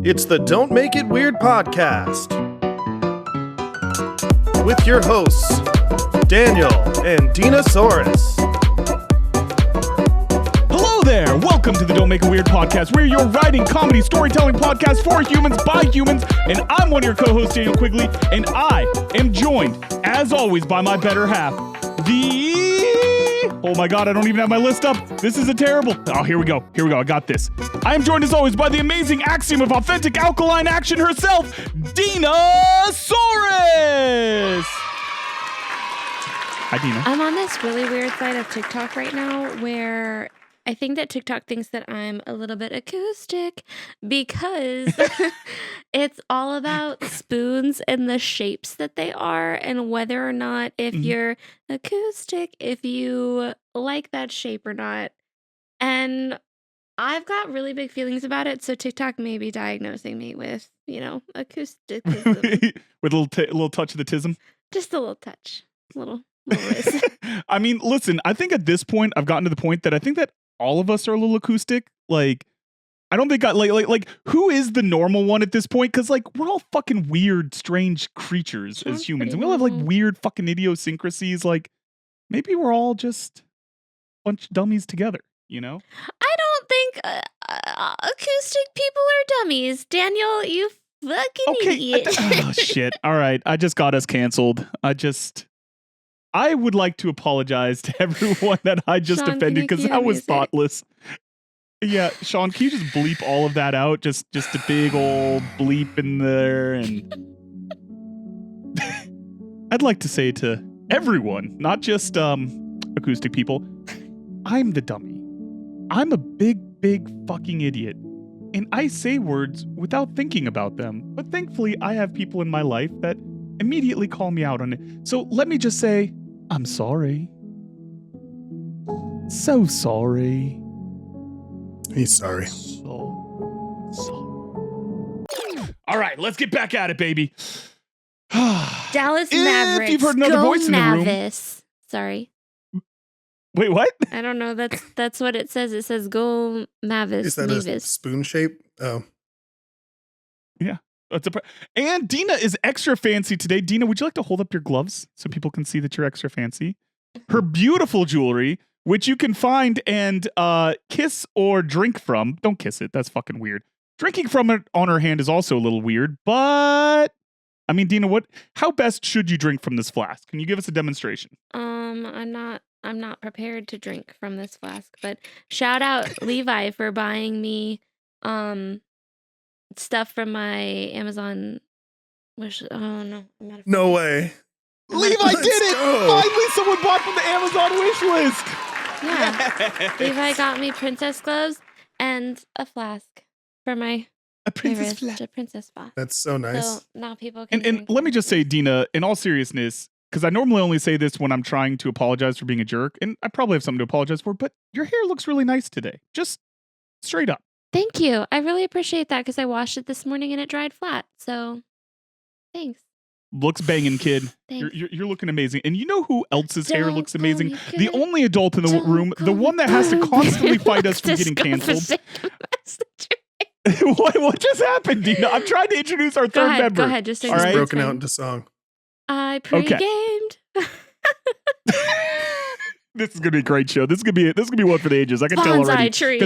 It's the Don't Make It Weird podcast with your hosts, Daniel and Dina Saurus. Hello there! Welcome to the Don't Make It Weird podcast. We're your writing, comedy, storytelling podcast for humans, by humans, and I'm one of your co-hosts, Daniel Quigley, and I am joined, as always, by my better half, oh my god, I don't even have my list up. This is a terrible... Oh, here we go, I got this. I am joined, as always, by the amazing axiom of authentic alkaline action herself, Dina Saurus! Hi, Dina. I'm on this really weird side of TikTok right now where I think that TikTok thinks that I'm a little bit acoustic because it's all about spoons and the shapes that they are and whether or not if you're acoustic, if you like that shape or not. And I've got really big feelings about it, so TikTok may be diagnosing me with, acousticism. With a little touch of the tism? Just a little touch. Little risk. I mean, listen, I think at this point, I've gotten to the point that I think that all of us are a little acoustic. Like, I don't think like who is the normal one at this point? Because like we're all fucking weird, strange creatures as humans, and we all have like weird fucking idiosyncrasies. Like maybe we're all just a bunch of dummies together, you know? I don't think acoustic people are dummies. Daniel, you fucking idiot. Oh shit! All right, I just got us canceled. I would like to apologize to everyone that I just offended because that was thoughtless. Yeah, Sean, can you just bleep all of that out? Just a big old bleep in there. And I'd like to say to everyone, not just acoustic people, I'm the dummy. I'm a big fucking idiot. And I say words without thinking about them. But thankfully, I have people in my life that immediately call me out on it. So let me just say, I'm sorry. So sorry. He's sorry. So sorry. All right, let's get back at it, baby. Dallas Mavericks. If you've heard another voice in the room. Sorry. Wait, what? I don't know. That's what it says. It says go Mavis. Is that a spoon shape? Oh. Yeah. And Dina is extra fancy today. Dina, would you like to hold up your gloves so people can see that you're extra fancy? Her beautiful jewelry, which you can find and kiss or drink from. Don't kiss it. That's fucking weird. Drinking from it on her hand is also a little weird, but I mean, Dina, how best should you drink from this flask? Can you give us a demonstration? I'm not prepared to drink from this flask, but shout out Levi for buying me stuff from my Amazon wish. Oh no, I'm not. No way. Levi did it! Finally, someone bought from the Amazon wish list. Yeah, Levi got me princess gloves and a flask for my princess flask. That's so nice. So now people can. And let me just say, Dina, in all seriousness, because I normally only say this when I'm trying to apologize for being a jerk, and I probably have something to apologize for, but your hair looks really nice today. Just straight up. Thank you. I really appreciate that because I washed it this morning and it dried flat. So, thanks. Looks banging, kid. You're looking amazing. And you know who else's hair looks amazing? The only adult in the room, the one that has to constantly fight us from getting canceled. What just happened, Dina? I'm trying to introduce our third member. Go ahead. Just She's broken out into song. I pre-gamed. This is gonna be a great show. This is gonna be one for the ages. I can tell already. Tree.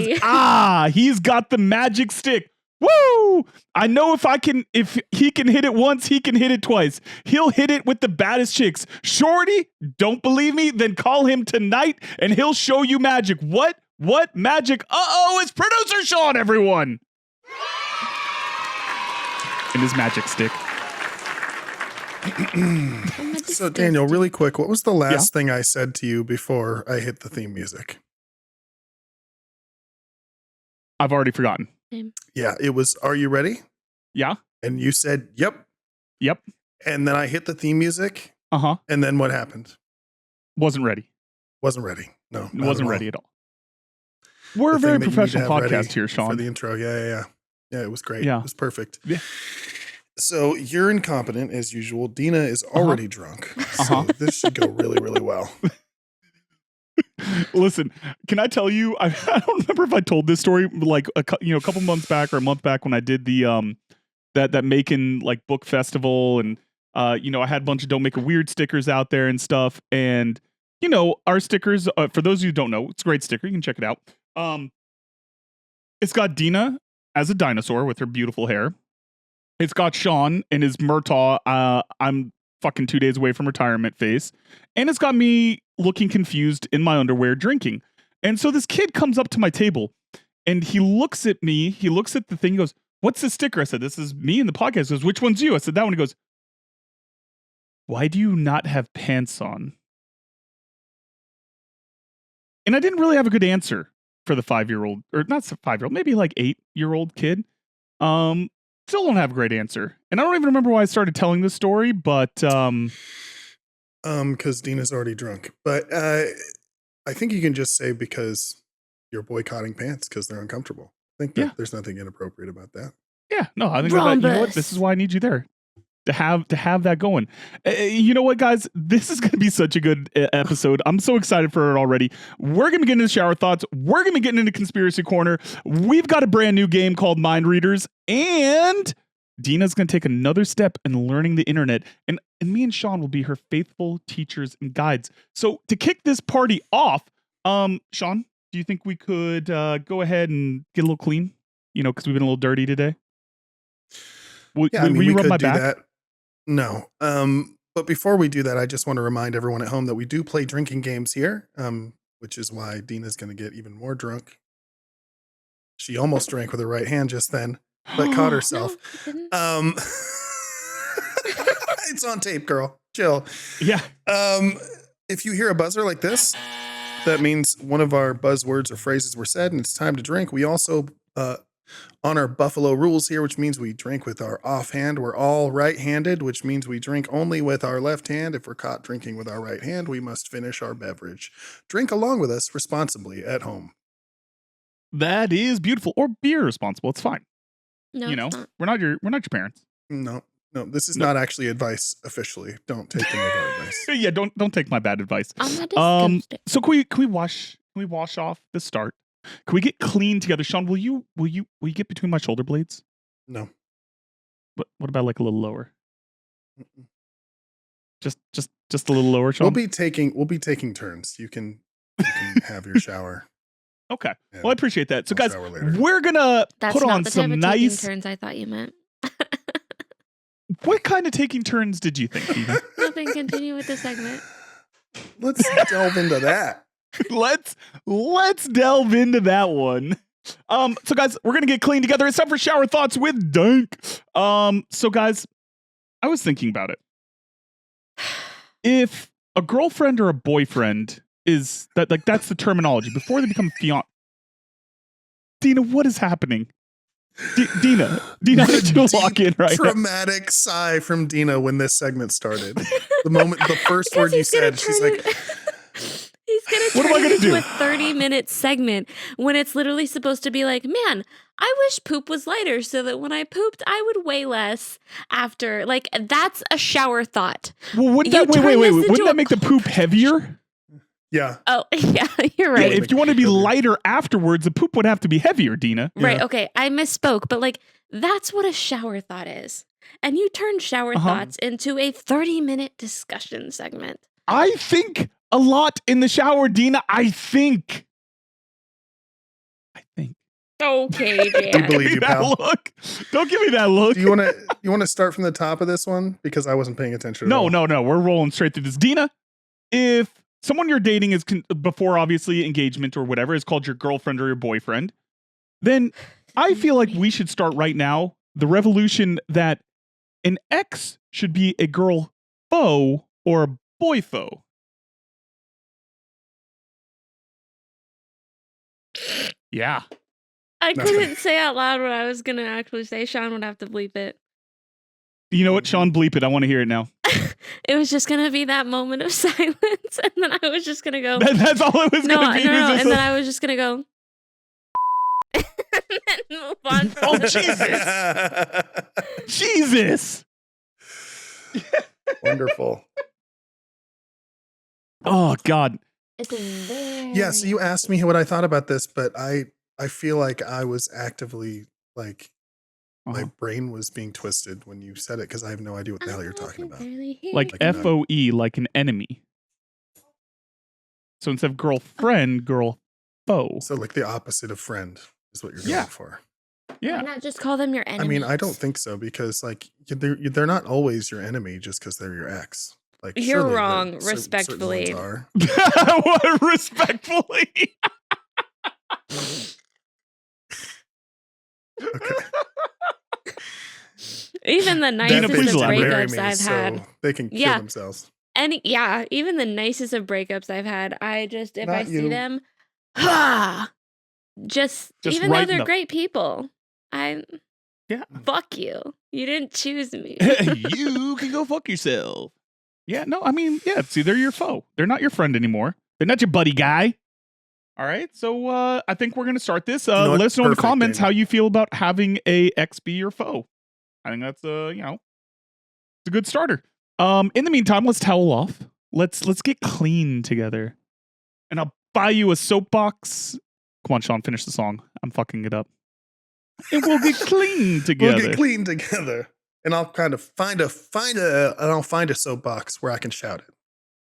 He's got the magic stick. Woo! I know if he can hit it once, he can hit it twice. He'll hit it with the baddest chicks. Shorty, don't believe me? Then call him tonight and he'll show you magic. What magic? It's producer Sean, everyone. And his magic stick. So Daniel, really quick, what was the last thing I said to you before I hit the theme music? I've already forgotten. Yeah, it was, are you ready? Yeah. And you said, yep. And then I hit the theme music. And then what happened? Wasn't ready. No. Wasn't ready at all. We're a very professional podcast here, Sean. For the intro. Yeah, it was great. Yeah. It was perfect. Yeah. So you're incompetent as usual. Dina is already drunk. So this should go really, really well. Listen, can I tell you? I don't remember if I told this story like a couple months back or a month back when I did the that Macon like book festival, and I had a bunch of "Don't Make It Weird" stickers out there and stuff, and our stickers. For those of you who don't know, it's a great sticker. You can check it out. It's got Dina as a dinosaur with her beautiful hair. It's got Sean and his Murtaugh. I'm fucking 2 days away from retirement face, and it's got me looking confused in my underwear drinking. And so this kid comes up to my table and he looks at me, he looks at the thing, he goes, "What's the sticker?" I said, "This is me in the podcast." He goes, "Which one's you?" I said, "That one." He goes, "Why do you not have pants on?" And I didn't really have a good answer for the 5-year-old, or not 5-year-old, maybe like 8-year-old kid. Still don't have a great answer. And I don't even remember why I started telling this story, but because Dina's already drunk. But I think you can just say because you're boycotting pants because they're uncomfortable. I think that there's nothing inappropriate about that. Yeah, no, I think you know what? This is why I need you there. To have that going. You know what, guys? This is going to be such a good episode. I'm so excited for it already. We're going to get into shower thoughts. We're going to be getting into Conspiracy Corner. We've got a brand new game called Mind Readers, and Dina's going to take another step in learning the internet, and me and Sean will be her faithful teachers and guides. So to kick this party off, Sean, do you think we could go ahead and get a little clean? Because we've been a little dirty today. Will you rub my back? That. No. But before we do that, I just want to remind everyone at home that we do play drinking games here, which is why Dina's going to get even more drunk. She almost drank with her right hand just then, but caught herself. No, it's on tape, girl. Chill. Yeah. If you hear a buzzer like this, that means one of our buzzwords or phrases were said, and it's time to drink. We also honor Buffalo rules here, which means we drink with our offhand. We're all right-handed, which means we drink only with our left hand. If we're caught drinking with our right hand, we must finish our beverage. Drink along with us responsibly at home. That is beautiful. Or be irresponsible. It's fine. No, it's not. We're not your parents. No, this is not actually advice officially. Don't take any of our advice. Yeah, don't take my bad advice. So can we wash off the start? Can we get clean together? Sean, will you get between my shoulder blades? No. What about like a little lower? Mm-mm. Just a little lower, Sean? We'll be taking turns. You can have your shower. Okay. Well, I appreciate that. So guys, we're gonna put on some nice turns I thought you meant. What kind of taking turns did you think, Dina? Nothing. Continue with the segment. Let's delve into that. Let's delve into that one. So guys, we're gonna get clean together. It's time for shower thoughts with Dunk. So guys, I was thinking about it. If a girlfriend or a boyfriend is that, like, that's the terminology before they become fiance. Dina, what is happening? Dina, I need you to lock in right now. Dramatic sigh from Dina when this segment started. The first word you said, she's like, he's going to turn it into a 30-minute segment when it's literally supposed to be like, man, I wish poop was lighter so that when I pooped, I would weigh less after. Like, that's a shower thought. Well, wait. Wouldn't that make the poop heavier? Yeah. Oh, yeah, you're right. Yeah, if you want to be lighter afterwards, the poop would have to be heavier, Dina. Right, okay, I misspoke, but like, that's what a shower thought is. And you turned shower thoughts into a 30-minute discussion segment. I think a lot in the shower, Dina. I think. Okay, Dan. We believe you, pal. Look. Don't give me that look. Do you want to start from the top of this one? Because I wasn't paying attention at all. No. We're rolling straight through this. Dina, if someone you're dating is before obviously engagement or whatever is called your girlfriend or your boyfriend, then I feel like we should start right now the revolution that an ex should be a girl foe or a boy foe. Yeah. I couldn't say out loud what I was going to actually say. Sean would have to bleep it. You know what, Sean? Bleep it. I want to hear it now. It was just going to be that moment of silence, and then I was just going to go. That's all it was going to be. No, and then I was just going to go. And then move on. Oh, Jesus. Wonderful. Oh, God. It's very. Yeah, so you asked me what I thought about this, but I feel like I was actively like my brain was being twisted when you said it because I have no idea what the hell you're talking about. Like FOE, like an enemy. So instead of girlfriend, girl foe. So like the opposite of friend is what you're going for. Yeah. Why not just call them your enemy? I mean, I don't think so because like they're not always your enemy just because they're your ex. Like You're surely wrong, certain respectfully. ones are. What respectfully? Okay. Even the Dina, nicest please of elaborate. breakups I've had. So they can kill Yeah. themselves. Even the nicest of breakups I've had, I just, if Not I see you. them, just even though right in they're the- great people, Yeah. fuck you. You didn't choose me. You can go fuck yourself. Yeah, no, I mean, yeah, see, they're your foe. They're not your friend anymore. They're not your buddy guy. All right, so I think we're going to start this. know what? Let us know in the Perfect, comments Dana. how you feel about having a ex be your foe. I think that's, it's a good starter. In the meantime, let's towel off. Let's get clean together. And I'll buy you a soapbox. Come on, Sean, finish the song. I'm fucking it up. And we'll get clean together. We'll get clean together. And I'll kind of find a soapbox where I can shout it.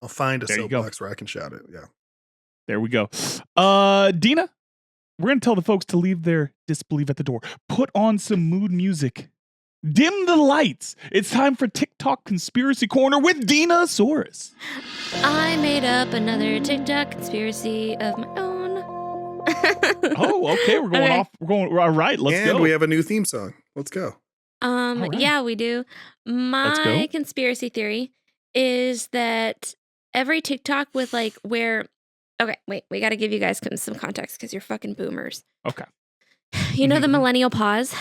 I'll find a There you go. soapbox where I can shout it. Yeah. There we go. Dina, we're going to tell the folks to leave their disbelief at the door. Put on some mood music. Dim the lights. It's time for TikTok Conspiracy Corner with Dina-saurus. I made up another TikTok conspiracy of my own. Oh, okay. We're going Okay. off. We're going. All right. Let's And go. we have a new theme song. Let's go. right. Yeah, we do. My go. conspiracy theory is that every TikTok with like where, okay, wait, we got to give you guys some context because you're fucking boomers. Okay. You know the Mhm. millennial pause?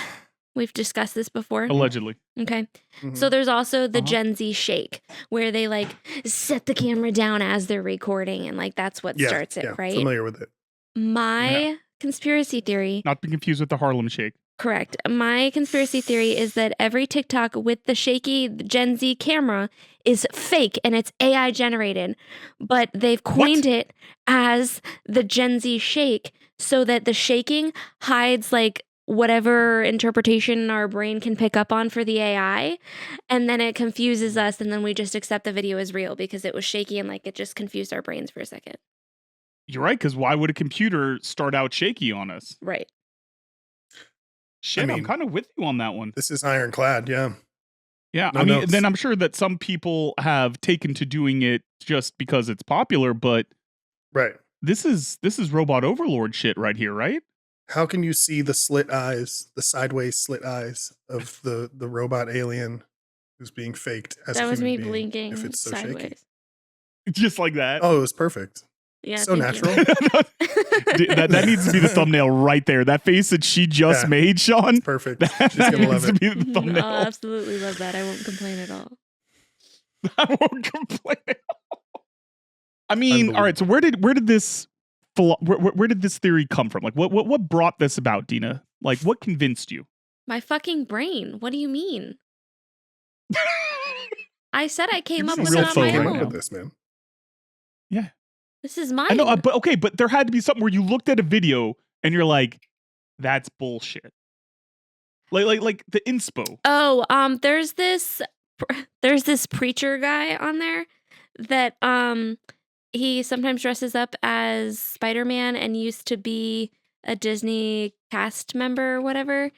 We've discussed this before. Allegedly. Okay. Mhm. So there's also the Uh-huh. Gen Z shake where they like set the camera down as they're recording and like that's what starts it, right? Familiar with it. My conspiracy theory, Not be confused with the Harlem Shake. correct. My conspiracy theory is that every TikTok with the shaky Gen Z camera is fake and it's AI generated, but they've coined it as the Gen Z shake so that the shaking hides like whatever interpretation our brain can pick up on for the AI, and then it confuses us, and then we just accept the video as real because it was shaky and like it just confused our brains for a second. You're right, because why would a computer start out shaky on us? Right. Shit, I'm mean- kind of with you on that one. This is ironclad. Yeah. Yeah, No I mean, notes. then I'm sure that some people have taken to doing it just because it's popular, but Right. this is robot overlord shit right here, right? How can you see the slit eyes, the sideways slit eyes of the robot alien who's being faked as That a was me human being blinking if it's so shaky? sideways. Just like that. Oh, it was perfect. Yeah. So thank you. natural. that needs to be the thumbnail right there. That face that she just Yeah. made, Sean. Perfect. That She's gonna love needs to it. be the thumbnail. I'll absolutely love that. I won't complain at all. I won't complain. I mean, all right. So where did this theory come from? Like, what brought this about, Dina? Like, what convinced you? My fucking brain. What do you mean? I said I came You're up just with a it real on foe my right Came now. up own. with this, man. This is mine. I know, but there had to be something where you looked at a video and you're like, "That's bullshit." Like the inspo. Oh, there's this preacher guy on there that he sometimes dresses up as Spider-Man and used to be a Disney cast member or whatever,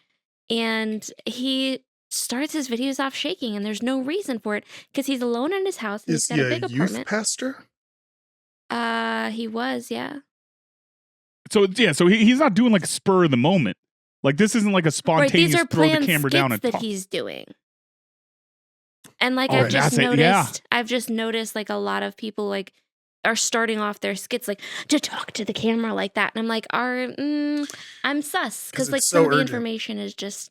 and he starts his videos off shaking, and there's no reason for it because he's alone in his house and Is he's he got a a big youth apartment. pastor? He was, yeah. So he's not doing like a spur of the moment. Like this isn't like a Right, spontaneous these are throw the planned camera down skits and that talk. he's doing. And like Oh, I've just that's it, noticed, yeah. I've just noticed like a lot of people like are starting off their skits like to talk to the camera like that, and I'm like, I'm sus 'Cause because like it's some so of the urgent. information is just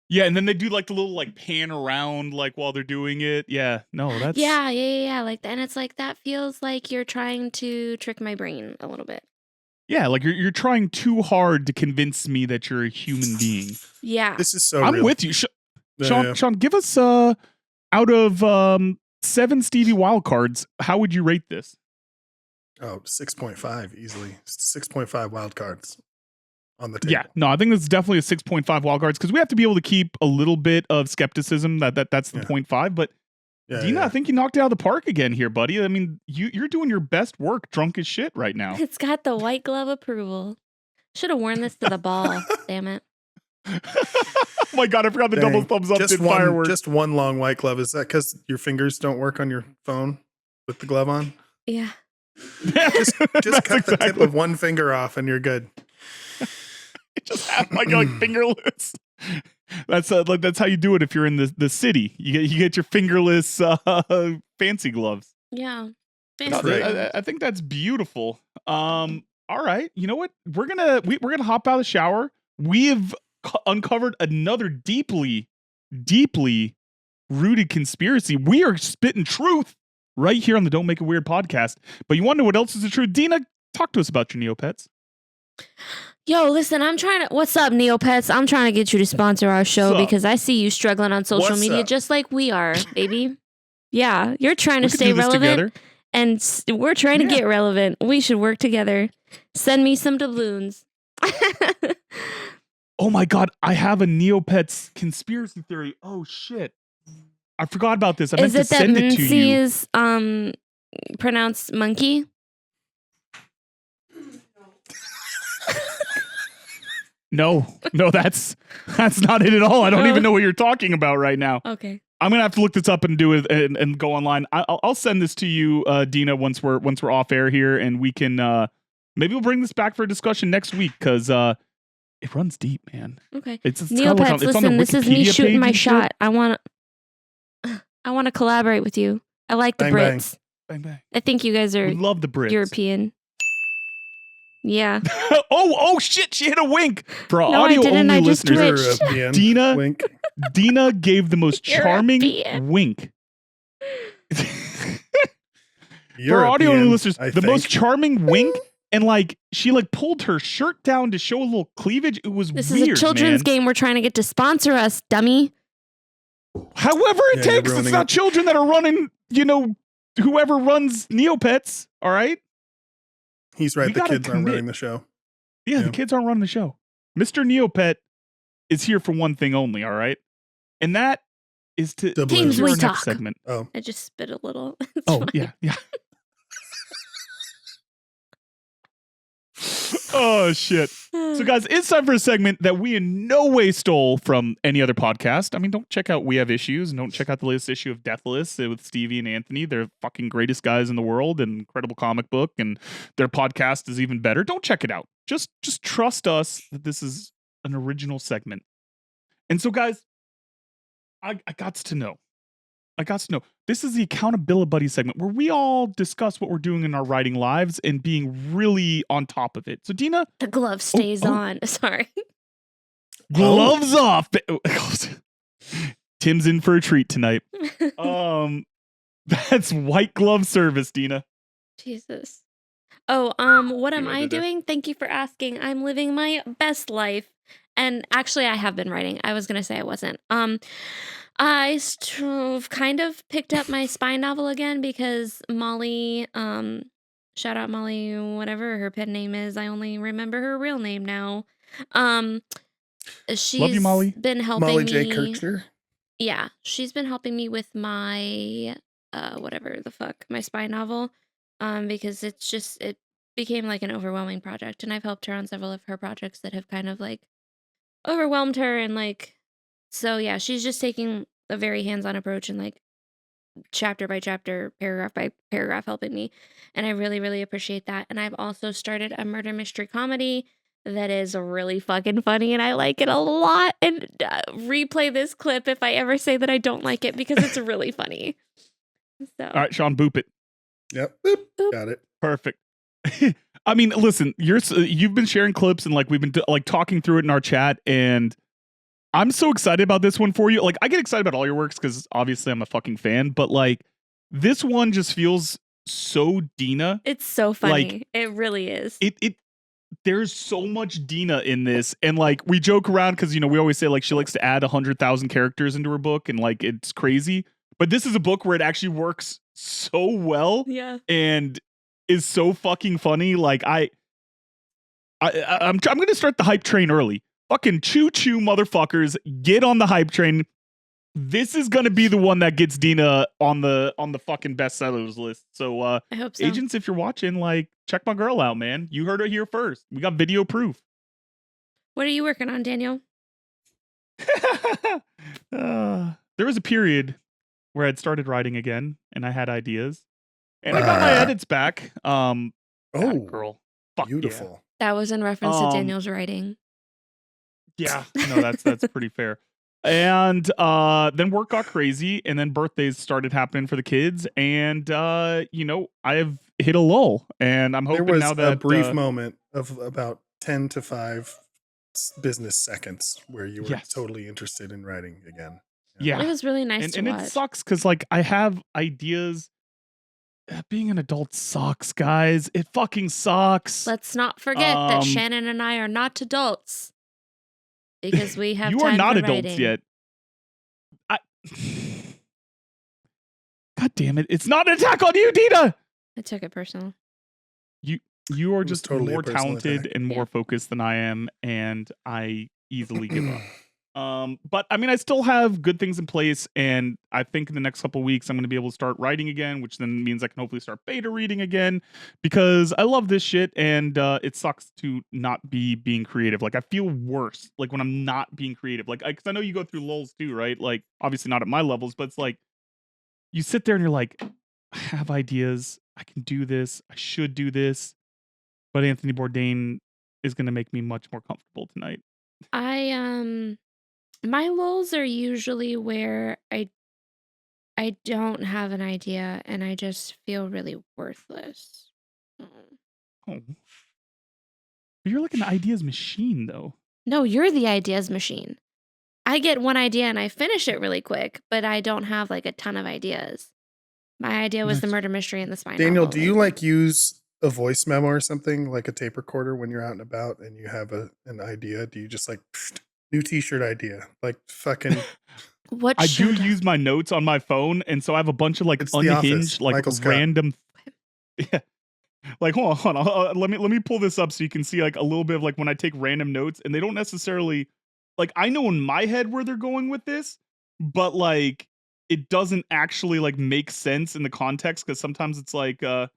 Yeah, and then they do like the little like pan around like while they're doing it. Yeah, no, that's yeah, like that, and it's like that feels like you're trying to trick my brain a little bit. Yeah, like you're trying too hard to convince me that you're a human being. Yeah, This is so I'm real. with you, Yeah, Sean. yeah. Sean, give us out of 7 Stevie wild cards. How would you rate this? Oh, 6.5 easily. 6.5 wild cards on the table. Yeah, no, I think that's definitely a 6.5 wild cards because we have to be able to keep a little bit of skepticism. That's the Yeah. 0.5. But Yeah, Dina, yeah. I think you knocked it out of the park again here, buddy. I mean, you're doing your best work, drunk as shit right now. It's got the white glove approval. Should have worn this to the ball. Damn it. Oh my God, I forgot the double Dang. thumbs up did fireworks. Just one long white glove. Is that because your fingers don't work on your phone with the glove on? Yeah. Just That's cut the tip exactly- of one finger off and you're good. Just have like fingerless. That's how you do it if you're in the city. You get your fingerless fancy gloves. Yeah. No, That's right. I think that's beautiful. All right, you know what? We're gonna hop out of the shower. We've uncovered another deeply rooted conspiracy. We are spitting truth right here on the Don't Make It Weird podcast. But you want to know what else is the truth? Dina, talk to us about your Neopets. Yo, listen, what's up, Neopets? I'm trying to get you to sponsor our show What's up? because I see you struggling on social What's media up? just like we are, baby. Yeah, you're trying We to could stay do this relevant together. and we're trying to Yeah. get relevant. We should work together. Send me some doubloons. Oh my God, I have a Neopets conspiracy theory. Oh shit. I forgot about this. I meant Is to it that send it to Mincy you. is pronounced monkey? No, that's not it at all. I don't Oh. even know what you're talking about right now. Okay. I'm gonna have to look this up and do it and go online. I'll send this to you, Dina, once we're off air here, and we can maybe we'll bring this back for a discussion next week because it runs deep, man. Okay. It's kinda like Neopets, it's on the listen, this is me Wikipedia shooting page my and shit. shot. I want to collaborate with you. I like the Bang, bang. Brits. Bang bang. I think you guys are We love the Brits. European. Yeah. oh shit! She hit a wink for our No, I audio didn't. only I just listeners. twitched. European. Dina- Wink. Dina gave the most charming European. wink. For our audio only European, listeners, I the most think. charming wink, and like she like pulled her shirt down to show a little cleavage. It was This weird, is a children's man. game we're trying to get to sponsor us, dummy. However it Yeah, you're takes, it's ruining not it. children that are running. Whoever runs Neopets. All right. He's right. We The gotta kids aren't commit. running the show. Yeah, the Yeah. kids aren't running the show. Mr. Neopet is here for one thing only. All right, and that is to Doubloons. Teams hear we our next talk. segment. Oh, I just spit a little. It's Oh fine. yeah. Oh shit. So guys, it's time for a segment that we in no way stole from any other podcast. I mean, don't check out We Have Issues and don't check out the latest issue of Deathless with Stevie and Anthony. They're fucking greatest guys in the world and incredible comic book, and their podcast is even better. Don't check it out. Just trust us that this is an original segment. And so guys, I got to know. This is the Accountability Buddy segment where we all discuss what we're doing in our writing lives and being really on top of it. So Dina, The glove stays oh. on. Sorry. gloves off. Tim's in for a treat tonight. That's white glove service, Dina. Jesus. Oh, what am You I did it. doing? Thank you for asking. I'm living my best life. And actually I have been writing. I was going to say I wasn't. I kind of picked up my spy novel again because Molly, shout out Molly, whatever her pen name is. I only remember her real name now. She's Love you, Molly. been helping Molly me. J. Kirchner. Yeah, she's been helping me with my whatever the fuck, my spy novel. Because it became like an overwhelming project, and I've helped her on several of her projects that have kind of like overwhelmed her, and like, so yeah, she's just taking a very hands-on approach and like chapter by chapter, paragraph by paragraph helping me, and I really, really appreciate that. And I've also started a murder mystery comedy that is really fucking funny, and I like it a lot. And replay this clip if I ever say that I don't like it because it's really funny. So, All right, Sean, boop it. Yep. Boop. Boop. Got it. Perfect. I mean, listen, you've been sharing clips and like we've been like talking through it in our chat, and I'm so excited about this one for you. Like, I get excited about all your works because obviously I'm a fucking fan, but like this one just feels so Dina. it's so funny. Like, it really is. There's so much Dina in this, and like we joke around because we always say like she likes to add 100,000 characters into her book, and like it's crazy. But this is a book where it actually works so well, Yeah. and is so fucking funny. Like I'm going to start the hype train early. Fucking choo motherfuckers, get on the hype train. This is going to be the one that gets Dina on the fucking bestsellers list. So I hope so. agents, if you're watching, like, check my girl out, man. You heard it here first. We got video proof. What are you working on, Daniel? There was a period where I'd started writing again and I had ideas. And I got my edits back. Oh, girl. Fuck beautiful. That was in reference to Daniel's writing. Yeah. No, that's pretty fair. And then work got crazy, and then birthdays started happening for the kids, and I've hit a lull, and I'm hoping there was now that a brief moment of about 10 to 5 business seconds where you were totally interested in writing again. Yeah, it was really nice to watch. And it sucks because like I have ideas. Being an adult sucks, guys. It fucking sucks. Let's not forget that Shannon and I are not adults. Because we have you time are not for adults writing. yet. God damn it! It's not an attack on you, Dina. I took it personal. You are just totally more a personal talented attack. and more focused than I am, and I easily give up. But I mean, I still have good things in place, and I think in the next couple of weeks I'm going to be able to start writing again, which then means I can hopefully start beta reading again because I love this shit, and it sucks to not be being creative. Like I feel worse like when I'm not being creative, like because I know you go through lulls too, right? Like obviously not at my levels, but it's like you sit there and you're like, I have ideas, I can do this, I should do this, but Anthony Bourdain is going to make me much more comfortable tonight. My lulls are usually where I don't have an idea and I just feel really worthless. Oh. You're like an ideas machine, though. No, you're the ideas machine. I get one idea and I finish it really quick, but I don't have like a ton of ideas. My idea was the murder mystery and the spy Daniel, novel. do you like use a voice memo or something like a tape recorder when you're out and about and you have an idea? Do you just like new t-shirt idea? Like fucking What I do should use my notes on my phone, and so I have a bunch of like It's The Office, unhinged, like Michael Scott. random. Yeah. Like hold on. Let me pull this up so you can see like a little bit of like when I take random notes, and they don't necessarily like I know in my head where they're going with this, but like it doesn't actually like make sense in the context because sometimes it's like hold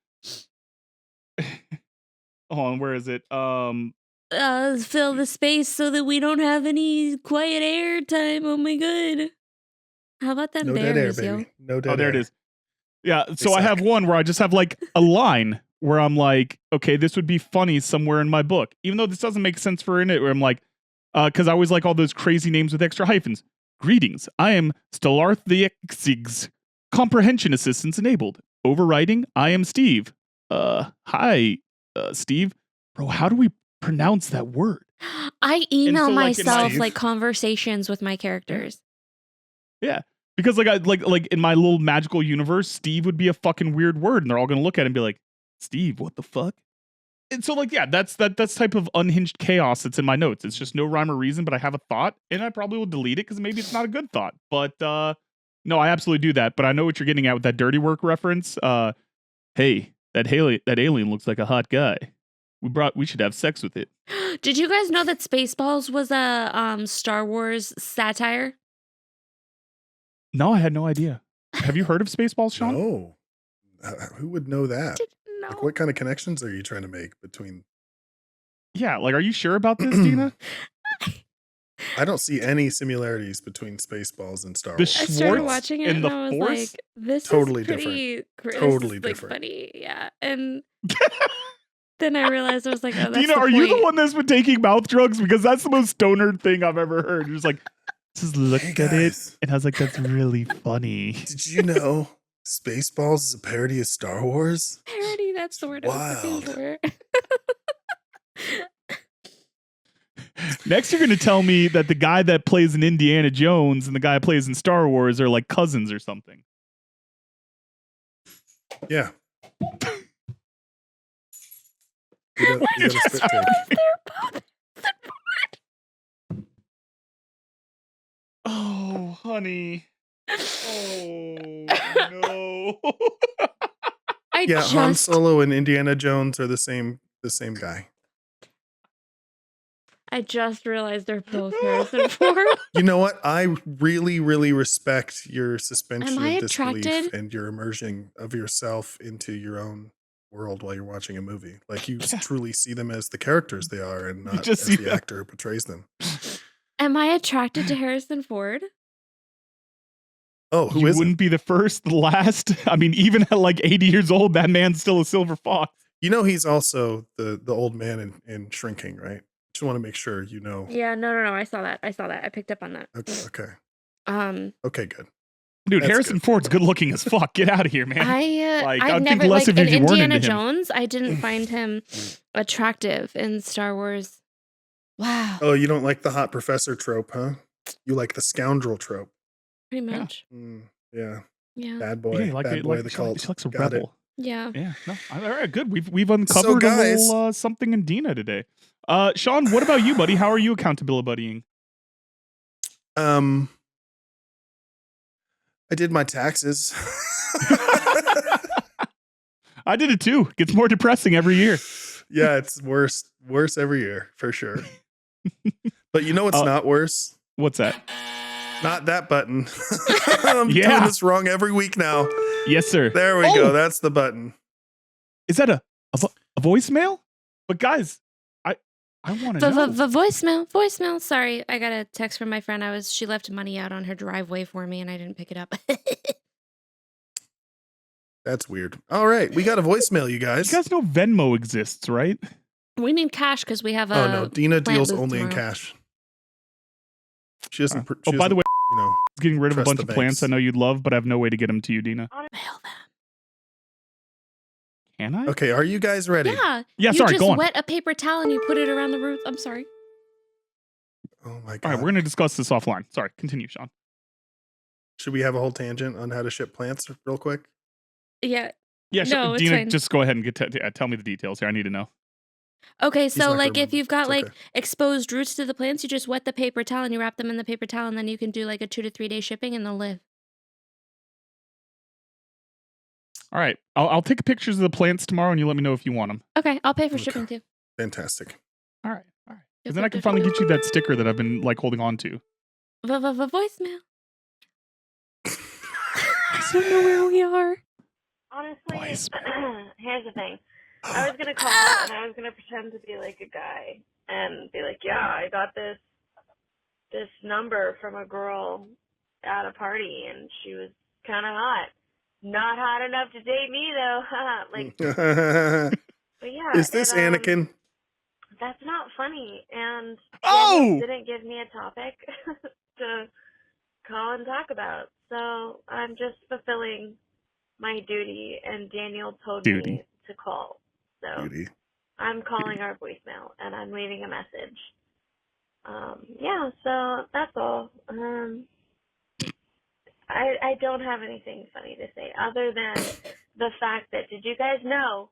on, where is it? fill the space so that we don't have any quiet air time. Oh my god. How about that no bears, dead air, baby. yo? No dead Oh, there air. it is. Yeah, so suck. I have one where I just have like a line where I'm like, okay, this would be funny somewhere in my book, even though this doesn't make sense for in it. Where I'm like, because I always like all those crazy names with extra hyphens. Greetings, I am Stellarthiexig's comprehension assistance enabled. Overwriting, I am Steve. Hi, Steve. Bro, how do we pronounce that word? I email so, like, in my- myself like conversations with my characters. Yeah. Because like I like in my little magical universe, Steve would be a fucking weird word, and they're all gonna look at it and be like, Steve, what the fuck? And so like, yeah, that's type of unhinged chaos that's in my notes. It's just no rhyme or reason, but I have a thought, and I probably will delete it because maybe it's not a good thought. But no, I absolutely do that. But I know what you're getting at with that dirty work reference. Hey, that alien looks like a hot guy. We should have sex with it. Did you guys know that Spaceballs was a Star Wars satire? No, I had no idea. Have you heard of Spaceballs, Sean? No. Who would know that? No. Like, what kind of connections are you trying to make between? Yeah, like, are you sure about this, Dina? I don't see any similarities between Spaceballs and Star The Wars. I started Schwartz watching it and and the I was Force? like, this Totally is pretty Totally like, different. funny. Yeah. And then I realized I was like, oh, that's Dina, the are you the point. one that's been taking mouth drugs? Because that's the most stoner thing I've ever heard. You're just like, just looked Hey, at it, guys. and I was like, that's really funny. Did you know Spaceballs is a parody of Star Wars? Parody, that's the word I was looking for. Next, you're going to tell me that the guy that plays in Indiana Jones and the guy that plays in Star Wars are like cousins or something. Yeah. You got a spit take. Oh, honey. Oh, no. Yeah, Han Solo and Indiana Jones are the same guy. I just realized they're both Harrison Ford. You know what? I really, really respect your suspension Am I of disbelief attracted? and your immersion of yourself into your own world while you're watching a movie. Like you truly see them as the characters they are and not just as see the them. actor who portrays them. Am I attracted to Harrison Ford? Oh, who You isn't? wouldn't be the first, the last. I mean, even at like 80 years old, that man's still a silver fox. You know he's also the old man in Shrinking, right? Just want to make sure you know. Yeah, no. I saw that. I picked up on that. Okay. Um, Okay, good. Dude, That's Harrison good. Ford's good looking as fuck. Get out of here, man. I'd think never less like of you in if you weren't Indiana into him. Jones. I didn't find him attractive in Star Wars. Wow, Oh, you don't like the hot professor trope, huh? You like the scoundrel trope. pretty Yeah. much. Yeah. Yeah. Bad boy. Yeah, you like Bad it, boy like, of the she cult. likes a Got it. rebel. Yeah. Yeah. No. All right, good. We've uncovered guys- a little something in Dina today. Sean, what about you, buddy? How are you accountability buddying? I did my taxes. I did it too. Gets more depressing every year. Yeah, it's worse every year for sure. But you know what's not worse? What's that? Not that button. I'm Yeah. doing this wrong every week now. Yes, sir. There we go. That's the button. Is that a voicemail? But guys, I want to know. The voicemail. Sorry, I got a text from my friend. She left money out on her driveway for me, and I didn't pick it up. That's weird. All right, we got a voicemail, you guys. You guys know Venmo exists, right? We need cash because we have a. Oh no, Dina plant deals booth only in tomorrow. cash. She doesn't. By the way, you know, I was getting rid of a trust bunch the of plants banks. I know you'd love, but I have no way to get them to you, Dina. Mail them. Can I? Okay, are you guys ready? Yeah. Yeah, You sorry, just go on. wet a paper towel and you put it around the roots. I'm sorry. Oh my god. All right, we're going to discuss this offline. Sorry, continue, Sean. Should we have a whole tangent on how to ship plants real quick? Yeah. Yeah, No, it's Dina, fine. just go ahead and tell me the details here. I need to know. Okay, so not like gonna if you've got remember. like It's okay. exposed roots to the plants, you just wet the paper towel and you wrap them in the paper towel, and then you can do like a 2 to 3 day shipping and they'll live. All right, I'll take pictures of the plants tomorrow, and you let me know if you want them. Okay, I'll pay for Okay. shipping too. Fantastic. All right. Because then I can finally get you that sticker that I've been like holding on to. Voicemail. I don't know where we are. Honestly, Boys. here's the thing. I was gonna call and I was gonna pretend to be like a guy and be like, yeah, I got this number from a girl at a party and she was kind of hot. Not hot enough to date me though. Like, but yeah. Is this and, Anakin? That's not funny. And Oh! Daniel didn't give me a topic to call and talk about. So I'm just fulfilling my duty, and Daniel told Duty. me to call. So Beauty. I'm calling our voicemail, and I'm leaving a message. Yeah, so that's all. I don't have anything funny to say other than the fact that, did you guys know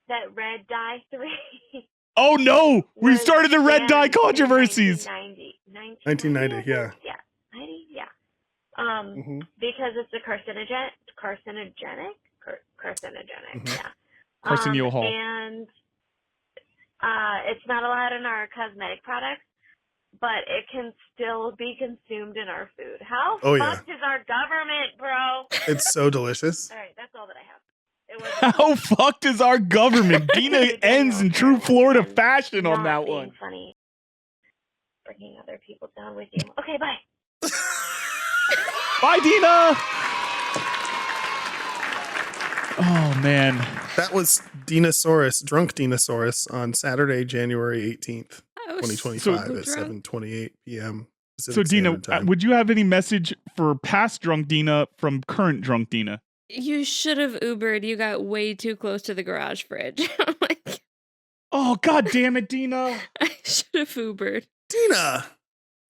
that Red Dye 3 Oh no! We was started the red dye banned in controversies. 1990, 1990, yeah. Yeah, 90, yeah. Mhm. Because it's a carcinogenic, Mhm. yeah. Arsenio Hall. And it's not allowed in our cosmetic products, but it can still be consumed in our food. How Oh, yeah. fucked is our government, bro? It's so delicious. All right, that's all that I have. It was How fucked is our government? Dina ends in true Florida fashion on that being one. funny. Bringing other people down with you. Okay, bye. Bye, Dina. Oh man. That was Dinosaurus, drunk Dinosaurus, on Saturday, January 18th, I was 2025 so at drunk. 7:28 p.m. So Pacific Dina, Standard Time. would you have any message for past drunk Dina from current drunk Dina? You should have Ubered. You got way too close to the garage fridge. I'm like, Oh god damn it, Dina. I should have Ubered. Dina!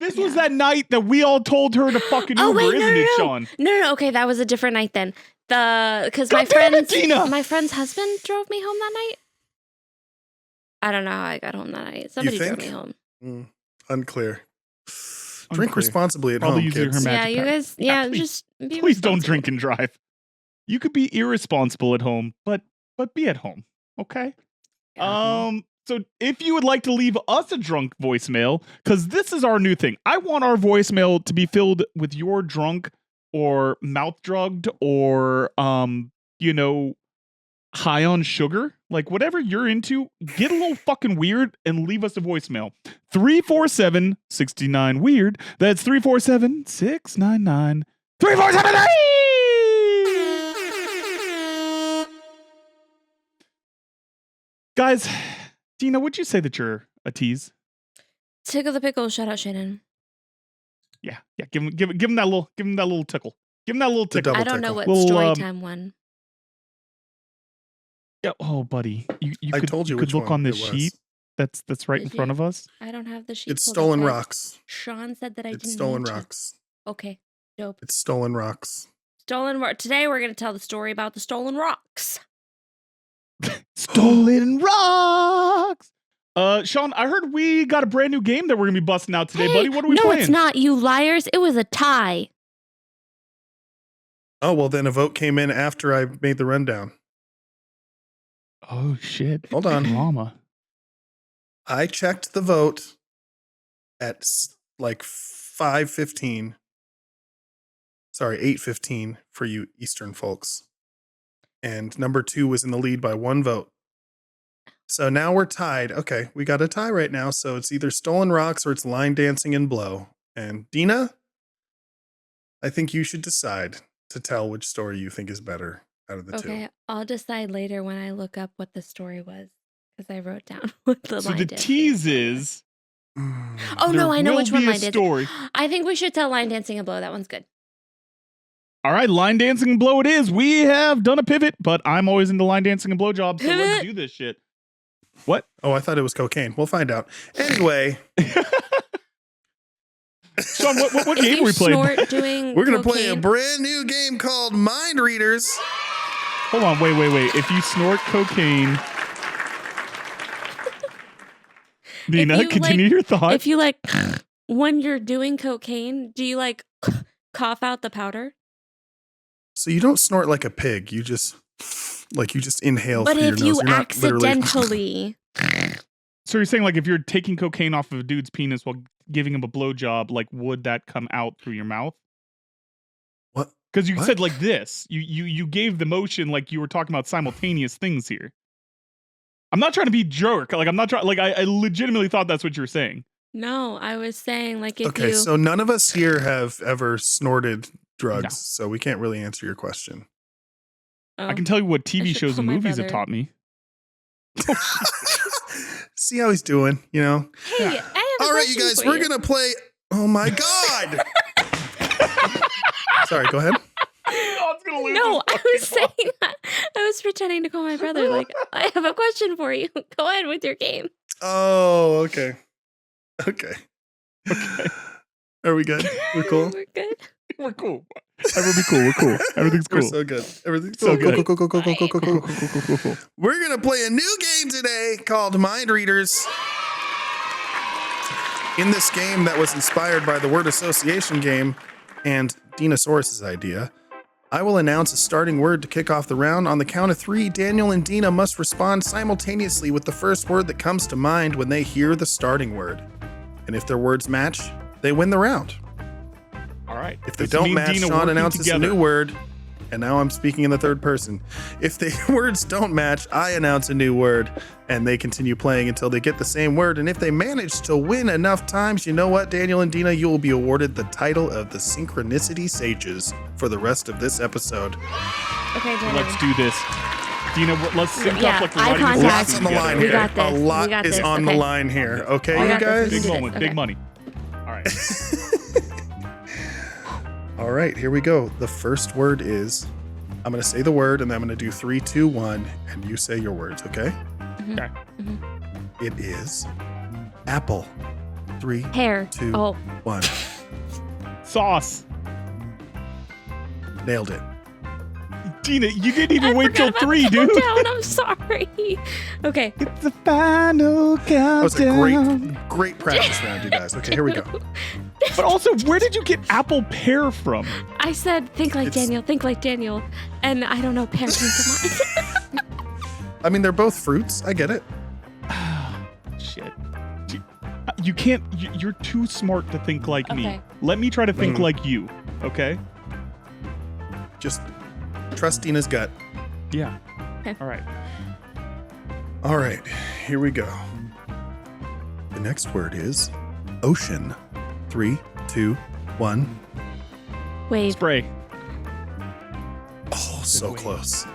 This was that night that we all told her to fucking Oh, Uber, wait, no, isn't no, it, no. Sean? No, okay, that was a different night then. Because God damn it, Dina! my friend's husband drove me home that night. I don't know how I got home that night. Somebody drove think? me home. Unclear. Drink Unclear. responsibly at Probably home, using her kids. magic Yeah, you power. guys. Yeah, Yeah, please- just be Please don't responsible. drink and drive. You could be irresponsible at home, but but be at home. Okay. So if you would like to leave us a drunk voicemail, because this is our new thing. I want our voicemail to be filled with your drunk or mouth drugged or high on sugar. Like whatever you're into, get a little fucking weird and leave us a voicemail. 347-69-WEIRD. That's 347-699-3473. Guys, Dina, would you say that you're a tease? Tickle the pickle. Shout out Shannon. Yeah. Give him that little tickle. Give him that little tickle. double I don't know tickle. what Little, story time won. Yeah. Oh, buddy, I told you could which look one on this it was. sheet. That's right in Did front you? of us. I don't have the sheet. It's pulled up, stolen guys. rocks. Sean said that I It's didn't stolen need to. rocks. Okay, dope. It's stolen rocks. Today we're gonna tell the story about the stolen rocks. Stolen rocks. Sean, I heard we got a brand new game that we're gonna be busting out today, Hey, buddy. What are we no, playing? it's not, you liars. It was a tie. Oh, well, then a vote came in after I made the rundown. Oh shit. Hold on. Drama. I checked the vote at like 5:15. Sorry, 8:15 for you Eastern folks. And number 2 was in the lead by 1 vote. So now we're tied. Okay, we got a tie right now. So it's either stolen rocks or it's line dancing and blow. And Dina, I think you should decide to tell which story you think is better out of the two. Okay, I'll decide later when I look up what the story was because I wrote down what the So line the dancing tease was. is Oh no, there I know will which one be a line dancing. story. I think we should tell line dancing and blow. That one's good. All right, line dancing and blow it is. We have done a pivot, but I'm always into line dancing and blow jobs, so let's Pivot. do this shit. What? Oh, I thought it was cocaine. We'll find out. Anyway, Sean, what If game you are we playing? snort doing we're going to play a cocaine- brand new game called Mind Readers. Hold on, wait. If you snort cocaine, Dina, you, continue like- your thought. If you like, when you're doing cocaine, do you like cough out the powder? So you don't snort like a pig. You just inhale But through if your you nose. You're not literally- accidentally, So you're saying like if you're taking cocaine off of a dude's penis while giving him a blowjob, like would that come out through your mouth? What? Because you What? said like this. You gave the motion like you were talking about simultaneous things here. I'm not trying to be jerk. Like I'm not trying. Like I legitimately thought that's what you were saying. no, I was saying like if Okay, you. so none of us here have ever snorted drugs, No. so we can't really answer your question. Oh. I can tell you what I TV should shows pull and my movies have brother. taught me. See how he's doing, you know? Hey, I have a All right, you question guys, for we're going to play. Oh my God. Sorry, go ahead. No, I was saying that. I was pretending to call my brother. Like, I have a question for you. Go ahead with your game. Oh, okay. Okay. Are we good? We're cool? We're good. We're cool. Everybody cool. We're cool. Everything's cool. We're so good. Everything's So so good. good. Cool. Cool. We're going to play a new game today called Mind Readers. In this game that was inspired by the word association game and Dinosaurus's idea, I will announce a starting word to kick off the round. On the count of 3, Daniel and Dina must respond simultaneously with the first word that comes to mind when they hear the starting word. And if their words match, they win the round. All right. If they This don't means match, Dina Sean working announces together. a new word, and now I'm speaking in the third person. If the words don't match, I announce a new word, and they continue playing until they get the same word. And if they manage to win enough times, you know what, Daniel and Dina, you will be awarded the title of the Synchronicity Sages for the rest of this episode. Okay, Daniel. Let's do this. Dina, let's sync Yeah, up like we're eye writing a contact. Lots on the line We here. got this. A We lot got is this. on the Okay. line here. Okay, We you got this. guys? We Big did it. moment. Okay. Big money. All right. All right, here we go. The first word is, I'm going to say the word, and then I'm going to do 3, 2, 1, and you say your words, okay? Okay. It is apple. 3, Hair. 2, Oh, 1. Sauce. Nailed it. Dina, you didn't even I wait till forgot about 3, the dude. countdown. I'm sorry. Okay. It's the final That was a countdown. great practice round, you guys. Okay, here we go. But also, where did you get apple pear from? I said, think like It's- Daniel, think like Daniel. And I don't know, pear came to mind. I mean, they're both fruits. I get it. Shit. You can't. You're too smart to think like me. Okay. Let me try to think like you. Okay. Just trust Dina's gut. Yeah. Okay. All right. All right, here we go. The next word is ocean. 3, 2, 1. Wave. Spray. Oh, so Wave. close.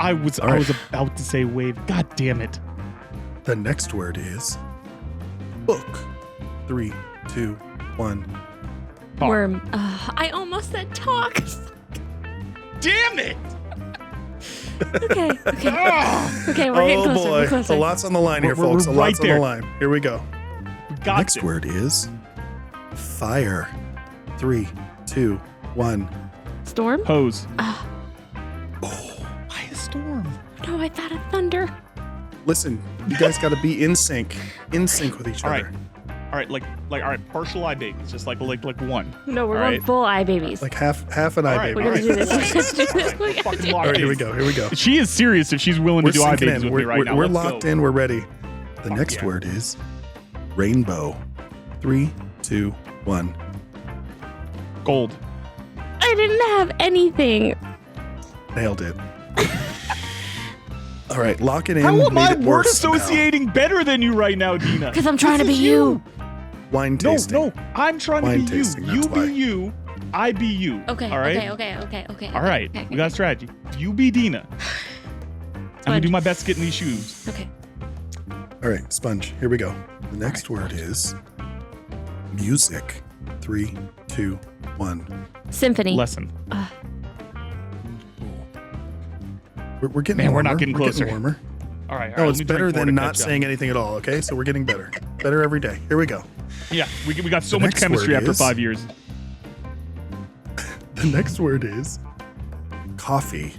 I was All right. about to say wave. God damn it. The next word is book. 3, 2, 1. Talk. Worm. I almost said talk. Damn it. Okay. Okay. Ah, Okay. We're getting Oh closer. We're boy, closer. a lot's on the line here, We're folks. A right lot's on there. the line. Here we go. we got Next this. word is fire. 3, 2, 1. Storm. Hose. Oh, Why a storm? no, I thought of thunder. Listen, you guys got to be in sync with each All other. right. All right. Like all right. Partial eye babies. Just like one. No, we're All going right. full eye babies. Like half an eye, All right, baby. We're gonna do this. all right. We're gonna do this. We gotta Fucking do locked All right, in. here we go. Here we go. She is serious if she's willing We're to do eye sinking babies in. with me right now. We're Let's locked go. in. We're ready. The Fuck next yeah. word is rainbow. 3, 2, 1. Gold. I didn't have anything. Nailed it. All right, lock it in. How am Made I it word worse now. associating better than you right now, Dina? Because I'm trying to This be is you. Wine No, tasting. no. I'm trying to Wine be tasting, you. that's You why. be you. I be you. Okay. All right. Okay. All right. Okay, We got a strategy. You be Dina. I'm gonna do my best to get in these shoes. Okay. All right, sponge. Here we go. The next word is music. 3, 2, 1. Symphony. Lesson. We're getting Man, we're warmer. not getting closer. warmer. All right. All No, right, it's let me drink better more to than not catch up. saying anything at all. Okay, so we're getting better. Better every day. Here we go. Yeah, we got so The much next chemistry word after is- 5 years. The next word is coffee.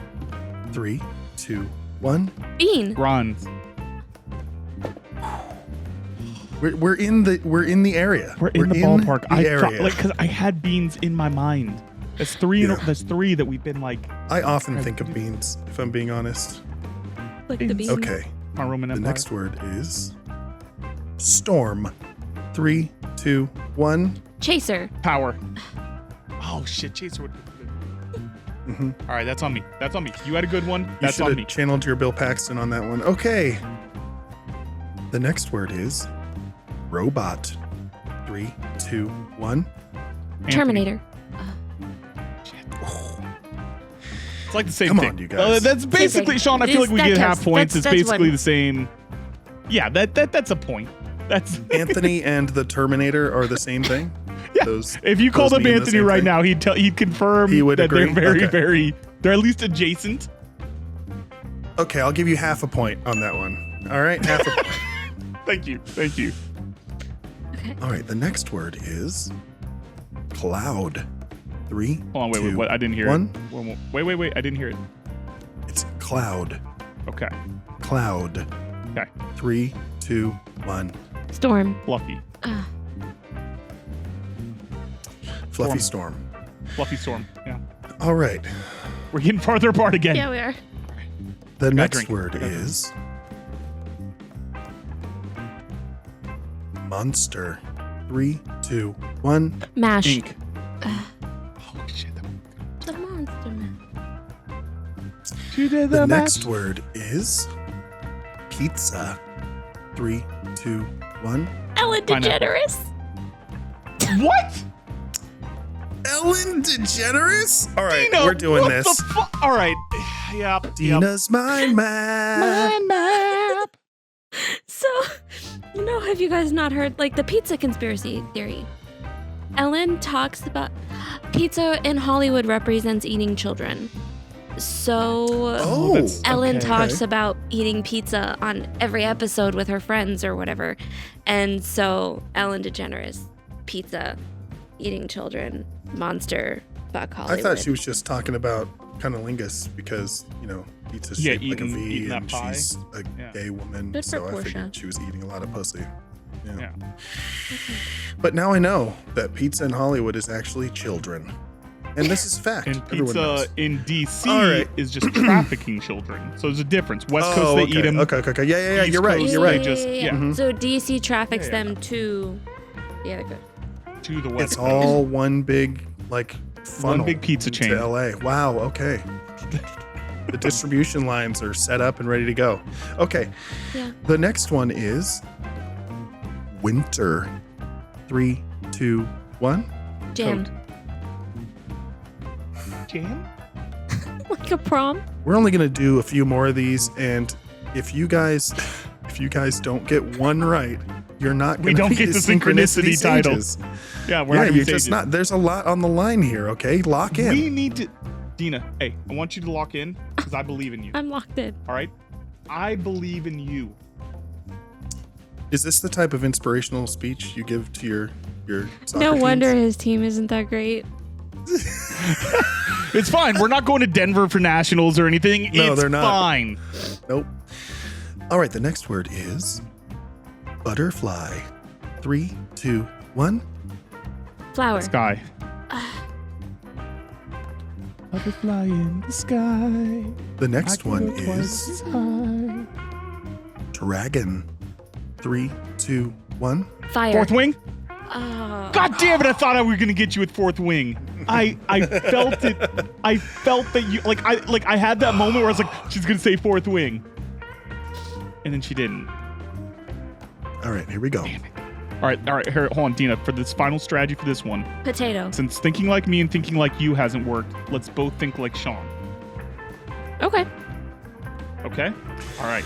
3, 2, 1. Bean. Bronze. We're in the area. We're in the ballpark. The I area. thought because I had beans in my mind. That's three. Yeah. That's three that we've been like. I often think of beans, if I'm being honest. Like the bean. Okay. My Roman The Empire. next word is storm. 3, 2, 1. Chaser. Power. Oh shit, Chaser would be good. Mm-hmm. All right, that's on me. That's on me. You had a good one. You That's should on have me. channeled your Bill Paxton on that one. Okay. The next word is robot. 3, 2, 1. Anthony. Terminator. It's like the same Come thing. on, you guys. That's basically, thing. Sean. I feel like we That get half counts. points. It's That's basically one. the same. Yeah, that's a point. That's Anthony and the Terminator are the same thing? Yeah. Those, if you called those up mean the Anthony same right thing? now, he'd confirm He would that agree? they're Okay. very they're at least adjacent. Okay, I'll give you half a point on that one. All right, half a point. Thank you. Okay. All right, the next word is cloud. 3, Hold on, wait, 2, what? I didn't hear 1. it. Wait, I didn't hear it. It's cloud. Okay. Cloud. Okay. 3, 2, 1. Storm. Fluffy. Fluffy storm. Fluffy storm. Yeah. All right. We're getting farther apart again. Yeah, we are. The next drink. word Gotta drink. is monster. 3, 2, 1. Mash. Ink. Oh shit. The monster man. You did The the next word is pizza. 3, 2, 1. Ellen Pineapple. DeGeneres. What? Ellen DeGeneres? All right, Dina, we're doing what this. the fu- All right. Yep. Dina's mind map. Mind map. So, have you guys not heard like the pizza conspiracy theory? Ellen talks about pizza in Hollywood represents eating children. So Oh, that's- Ellen okay. talks about eating pizza on every episode with her friends or whatever. And so Ellen DeGeneres, pizza, eating children, monster, fuck I Hollywood. thought she was just talking about cunnilingus because, pizza's Yeah, shaped like a eating V that and pie. she's a Yeah. gay woman. Good for So I Portia. figured she was eating a lot of pussy. Yeah. But now I know that pizza in Hollywood is actually children. And this is fact. And Everyone pizza knows. in DC All right. is just trafficking children. So there's a difference. West Coast, they okay. eat them. Okay. Yeah. East You're right. Coast, You're they right. just- yeah. Mhm. So DC traffics Yeah, yeah. them to the other coast. To the West It's Coast. all one big funnel. One big pizza chain. To LA. Wow. Okay. The distribution lines are set up and ready to go. Okay. Yeah. The next one is winter. 3, 2, 1. Jammed. Jam? Like a prom. We're only gonna do a few more of these, and if you guys don't get one right, you're not gonna We don't be get the synchronicity title. Sages. Yeah, we're Yeah, not you're gonna just say not. There's a lot on the line here. Okay, lock in. We need to. Dina, hey, I want you to lock in because I believe in you. I'm locked in. All right? I believe in you. Is this the type of inspirational speech you give to your soccer No teams? wonder his team isn't that great. It's fine. We're not going to Denver for nationals or anything. No, it's they're not. fine. Nope. All right, the next word is butterfly. 3, 2, 1. Flower. Sky. Butterfly in the sky. The next one is dragon. 3, 2, 1. Fire. Fourth wing? Oh. God damn it, I thought I was gonna get you with fourth wing. I felt it. I felt that you I had that moment where I was like, she's gonna say fourth wing. And then she didn't. All right, here we go. All right, here, hold on, Dina, for this final strategy for this one. Potato. Since thinking like me and thinking like you hasn't worked, let's both think like Sean. Okay. Okay? All right.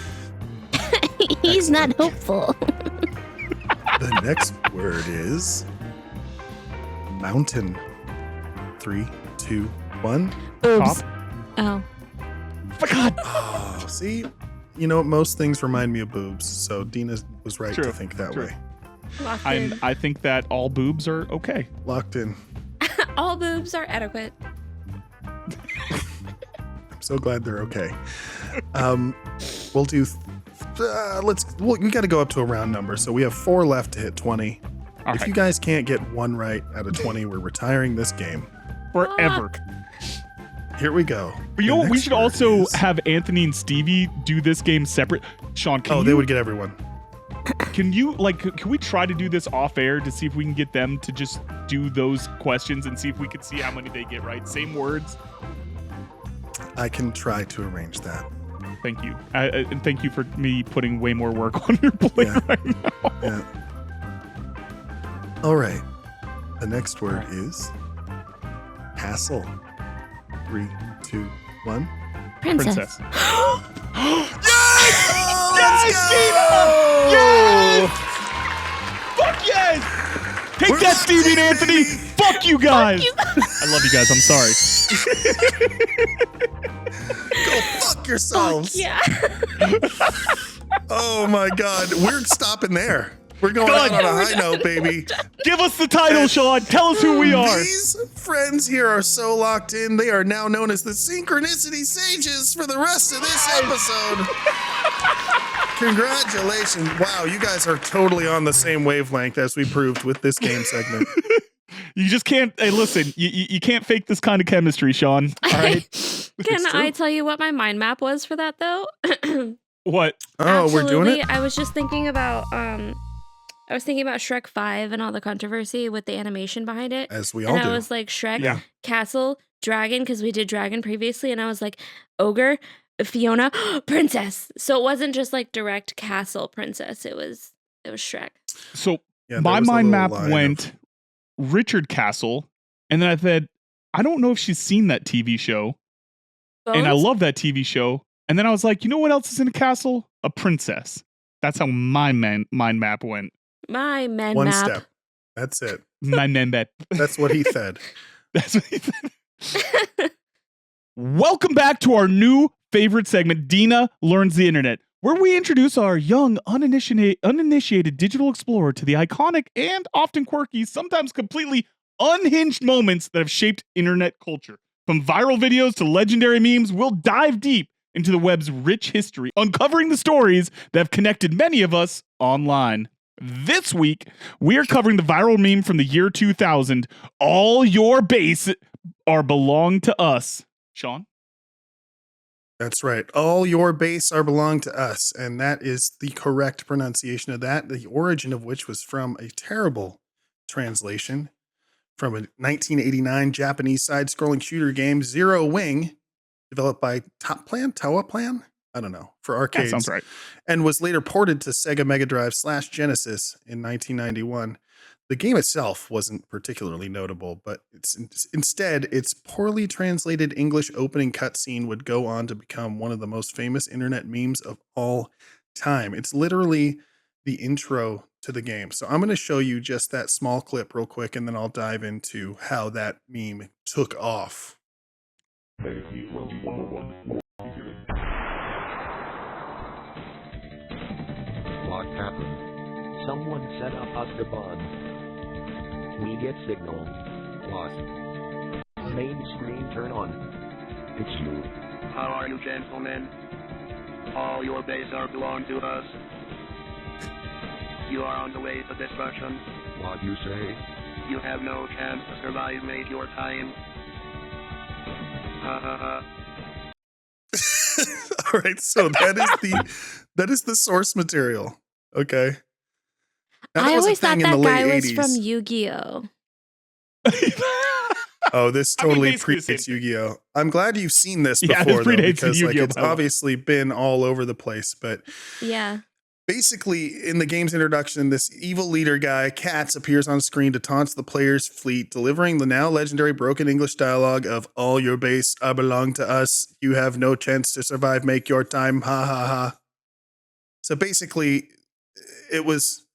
He's not hopeful. The next word is mountain. 3, 2, 1. Boobs. Top. Oh. God. Oh, see, you know, most things remind me of boobs, so Dina was right True, to think that true. way. Locked in. I think that all boobs are okay. Locked in. All boobs are adequate. I'm so glad they're okay. We'll do. We got to go up to a round number, so we have 4 left to hit 20. All If right. you guys can't get one right out of 20, we're retiring this game. Forever. Fuck. Here we go. But you know The what? We next should word also is- have Anthony and Stevie do this game separate. Sean, can they you would get everyone. can we try to do this off air to see if we can get them to just do those questions and see if we can see how many they get right? Same words. I can try to arrange that. Thank you. And thank you for me putting way more work on your plate Yeah. right now. Yeah. All right. The next word is castle. 3, 2, 1. Princess. Princess. Yes, Yes, Fuck yes! Take We're that, locked Stevie and in, Anthony! baby! Fuck you guys! I love you guys. I'm sorry. Go fuck yourselves. Yeah. Oh my God. We're stopping there. We're going Done. out on a high note, baby. Give us the title, Sean. Tell us who we are. These friends here are so locked in. They are now known as the Synchronicity Sages for the rest of this episode. Congratulations. Wow, you guys are totally on the same wavelength as we proved with this game segment. You just can't. Hey, listen. You can't fake this kind of chemistry, Sean. All right. Can It's true. I tell you what my mind map was for that though? Oh, What? we're doing Absolutely. it? I was just thinking about I was thinking about Shrek 5 and all the controversy with the animation behind it. As we all And I do. was like Shrek, Yeah. Castle, Dragon, because we did Dragon previously, and I was like Ogre, Fiona, Princess. So it wasn't just like direct Castle Princess. It was Shrek. So Yeah, there my was a mind little map line went Richard Castle, and then I said, I don't know if she's seen that TV show, and I Bones? love that TV show. And then I was like, you know what else is in a castle? A princess. That's how my mind map went. My of men one map. step. That's it. My man map. That's what he said. That's what he said. Welcome back to our new favorite segment, Dina Learns the Internet, where we introduce our young, uninitiated digital explorer to the iconic and often quirky, sometimes completely unhinged moments that have shaped internet culture. From viral videos to legendary memes, we'll dive deep into the web's rich history, uncovering the stories that have connected many of us online. This week, we are covering the viral meme from the year 2000, All Your Base are belong to us. Sean? That's right. All your base are belong to us. And that is the correct pronunciation of that, the origin of which was from a terrible translation from a 1989 Japanese side-scrolling shooter game, Zero Wing, developed by Towa Plan? I don't know, for Yeah, arcades. sounds right. And was later ported to Sega Mega Drive / Genesis in 1991. The game itself wasn't particularly notable, but instead, its poorly translated English opening cutscene would go on to become one of the most famous internet memes of all time. It's literally the intro to the game. So I'm going to show you just that small clip real quick, and then I'll dive into how that meme took off. What happened? Someone set up us the bomb. We get signal. What? Main screen turn on. It's you. How are you, gentlemen? All your base are belong to us. You are on the way to destruction. What you say? You have no chance to survive, mate, your time. Ha ha ha. All right, so that is the source material. Okay. Now, that I was a always thought thing in that the guy late was 80s. from Yu-Gi-Oh. Oh, this I mean, totally basically the same predates thing. Yu-Gi-Oh. I'm glad you've seen this Yeah, before, this though, predates the because like Yu-Gi-Oh, it's by the way. obviously been all over the place. But Yeah. basically, in the game's introduction, this evil leader guy, Katz, appears on screen to taunt the player's fleet, delivering the now legendary broken English dialogue of "All your base are belong to us. You have no chance to survive. Make your time. Ha ha ha." So basically, it was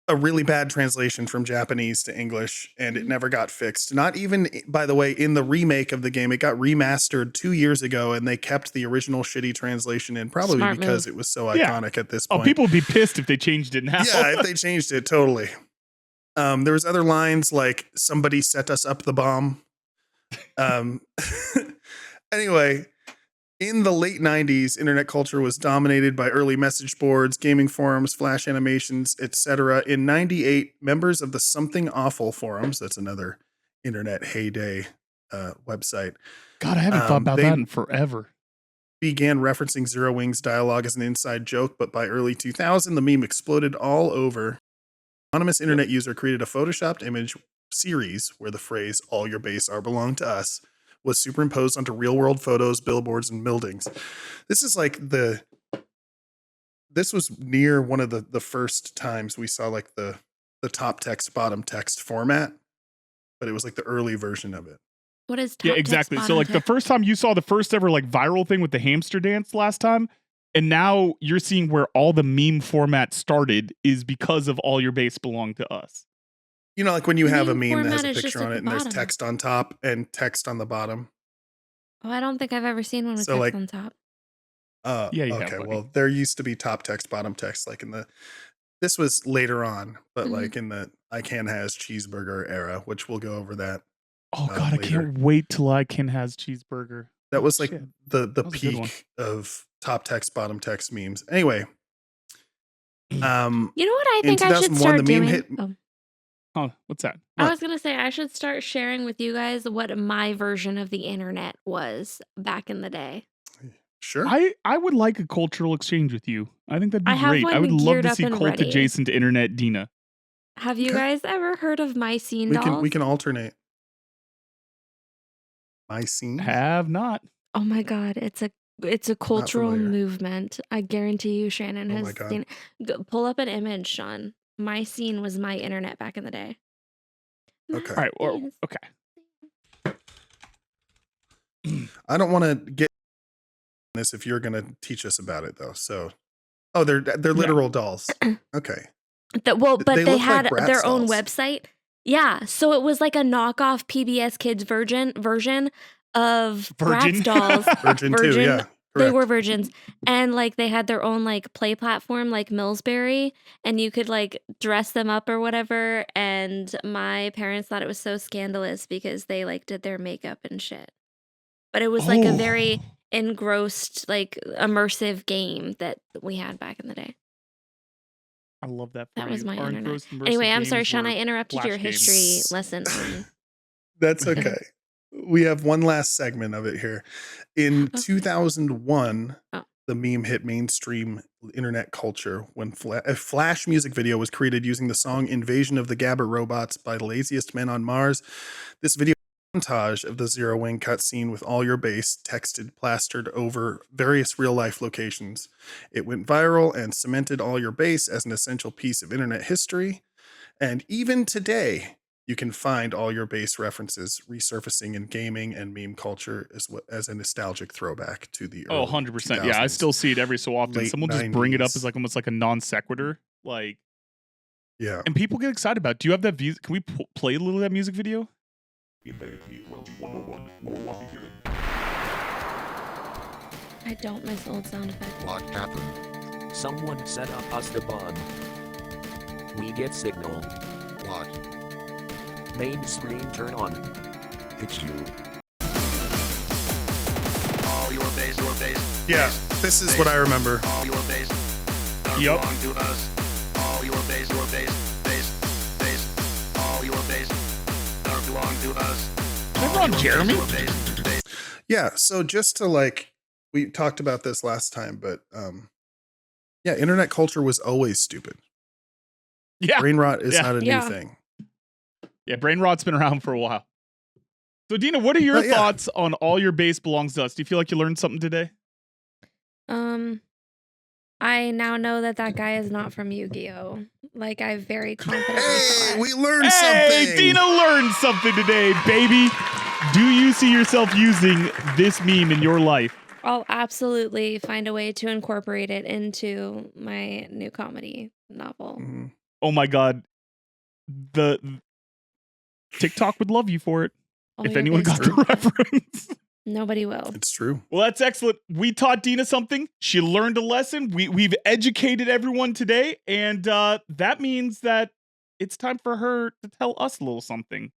a really bad translation from Japanese to English, and it never got fixed. Not even, by the way, in the remake of the game, it got remastered 2 years ago, and they kept the original shitty translation in, probably Smart because move. it was so Yeah. iconic at this Oh, point. people would be pissed if they changed it now. Yeah, if they changed it, totally. There was other lines like "Somebody set us up the bomb." Anyway, in the late 90s, internet culture was dominated by early message boards, gaming forums, flash animations, etc. In 98, members of the Something Awful forums, that's another internet heyday website, God, I haven't thought about they that in forever. began referencing Zero Wing's dialogue as an inside joke, but by early 2000, the meme exploded all over. Anonymous internet user created a photoshopped image series where the phrase "all your base are belong to us" was superimposed onto real-world photos, billboards, and buildings. This is like this was near one of the first times we saw like the top text, bottom text format, but it was like the early version of it. What is top Yeah, text, exactly. So bottom like the text? first time you saw the first ever like viral thing with the hamster dance last time, and now you're seeing where all the meme format started is because of "all your base belong to us." You know, like when you have a Meme meme that has a format is just picture at on the it and there's bottom. text on top and text on the bottom. Oh, I don't think I've ever seen one with So, text like, on top. Yeah, you have, okay, buddy. well, there used to be top text, bottom text, like this was later on, but Mhm. like in the I Can Has cheeseburger era, which we'll go over that. Oh God, I later. can't wait till I can has cheeseburger. That Oh, was like shit. the was a good one. peak of top text, bottom text memes. Anyway, You know what I in think I should 2001, start the meme doing? hit. Oh, Oh, what's that? I What? was gonna say I should start sharing with you guys what my version of the internet was back in the day. Sure. I would like a cultural exchange with you. I think that'd be I have great. I one would love geared to up see and cult ready. adjacent internet Dina. Have you Okay. guys ever heard of my scene we dolls? can alternate. My scene. Have not. Oh my god, it's a cultural familiar. movement. I guarantee you, Shannon Oh my has God. seen. Pull up an image, Sean. My scene was my internet back in the day. Okay. All right. Well, Yes. okay. I don't want to get this if you're going to teach us about it though. So, oh, they're literal dolls. Okay. But They they look like had Bratz their own dolls. website. Yeah, so it was like a knockoff PBS Kids version of Virgin. Bratz dolls. Virgin too. Virgin. Yeah. They Correct. were virgins, and like they had their own like play platform, like Millsbury, and you could like dress them up or whatever. And my parents thought it was so scandalous because they like did their makeup and shit. But it was like a very engrossed, like immersive game that we had back in the day. I love that for That you. was my Our internet. engrossed immersive Anyway, I'm sorry, games Sean. were I interrupted your Flash games. history lesson on That's okay. We have one last segment of it here. In 2001, Oh. the meme hit mainstream internet culture when a Flash music video was created using the song Invasion of the Gabber Robots by the Laziest Men on Mars. This video montage of the Zero Wing cutscene with all your base texted plastered over various real-life locations. It went viral and cemented all your base as an essential piece of internet history. And even today, you can find all your base references resurfacing in gaming and meme culture as a nostalgic throwback to the early 100%. Yeah, I 2000s. still see it every so often. late Someone just bring it up 90s. as like almost like a non sequitur. Like, Yeah. and people get excited about it. Do you have that view? Can we play a little of that music video? I don't miss old sound effects. What happened? Someone set up us the bomb. We get signal. What? Main screen turn on. It's you. All your base, Yeah, this is what I remember. all your base. Yup. Belong to us. All your base, base. All your base. Belong to us. Everyone, Jeremy? Your base. Yeah, so just to like, we talked about this last time, but yeah, internet culture was always stupid. Yeah. Brain rot is Yeah. not a Yeah. new thing. Yeah, brain rot's been around for a while. So, Dina, what are your Yeah. thoughts on all your base belongs to us? Do you feel like you learned something today? I now know that guy is not from Yu-Gi-Oh. Like, I very confidently Hey, thought. we learned Hey, something. Dina learned something today, baby. Do you see yourself using this meme in your life? I'll absolutely find a way to incorporate it into my new comedy novel. Mhm. Oh my God. The TikTok would love you for it All if your anyone got base- the reference. Nobody will. It's true. Well, that's excellent. We taught Dina something. She learned a lesson. We've educated everyone today, and that means that it's time for her to tell us a little something.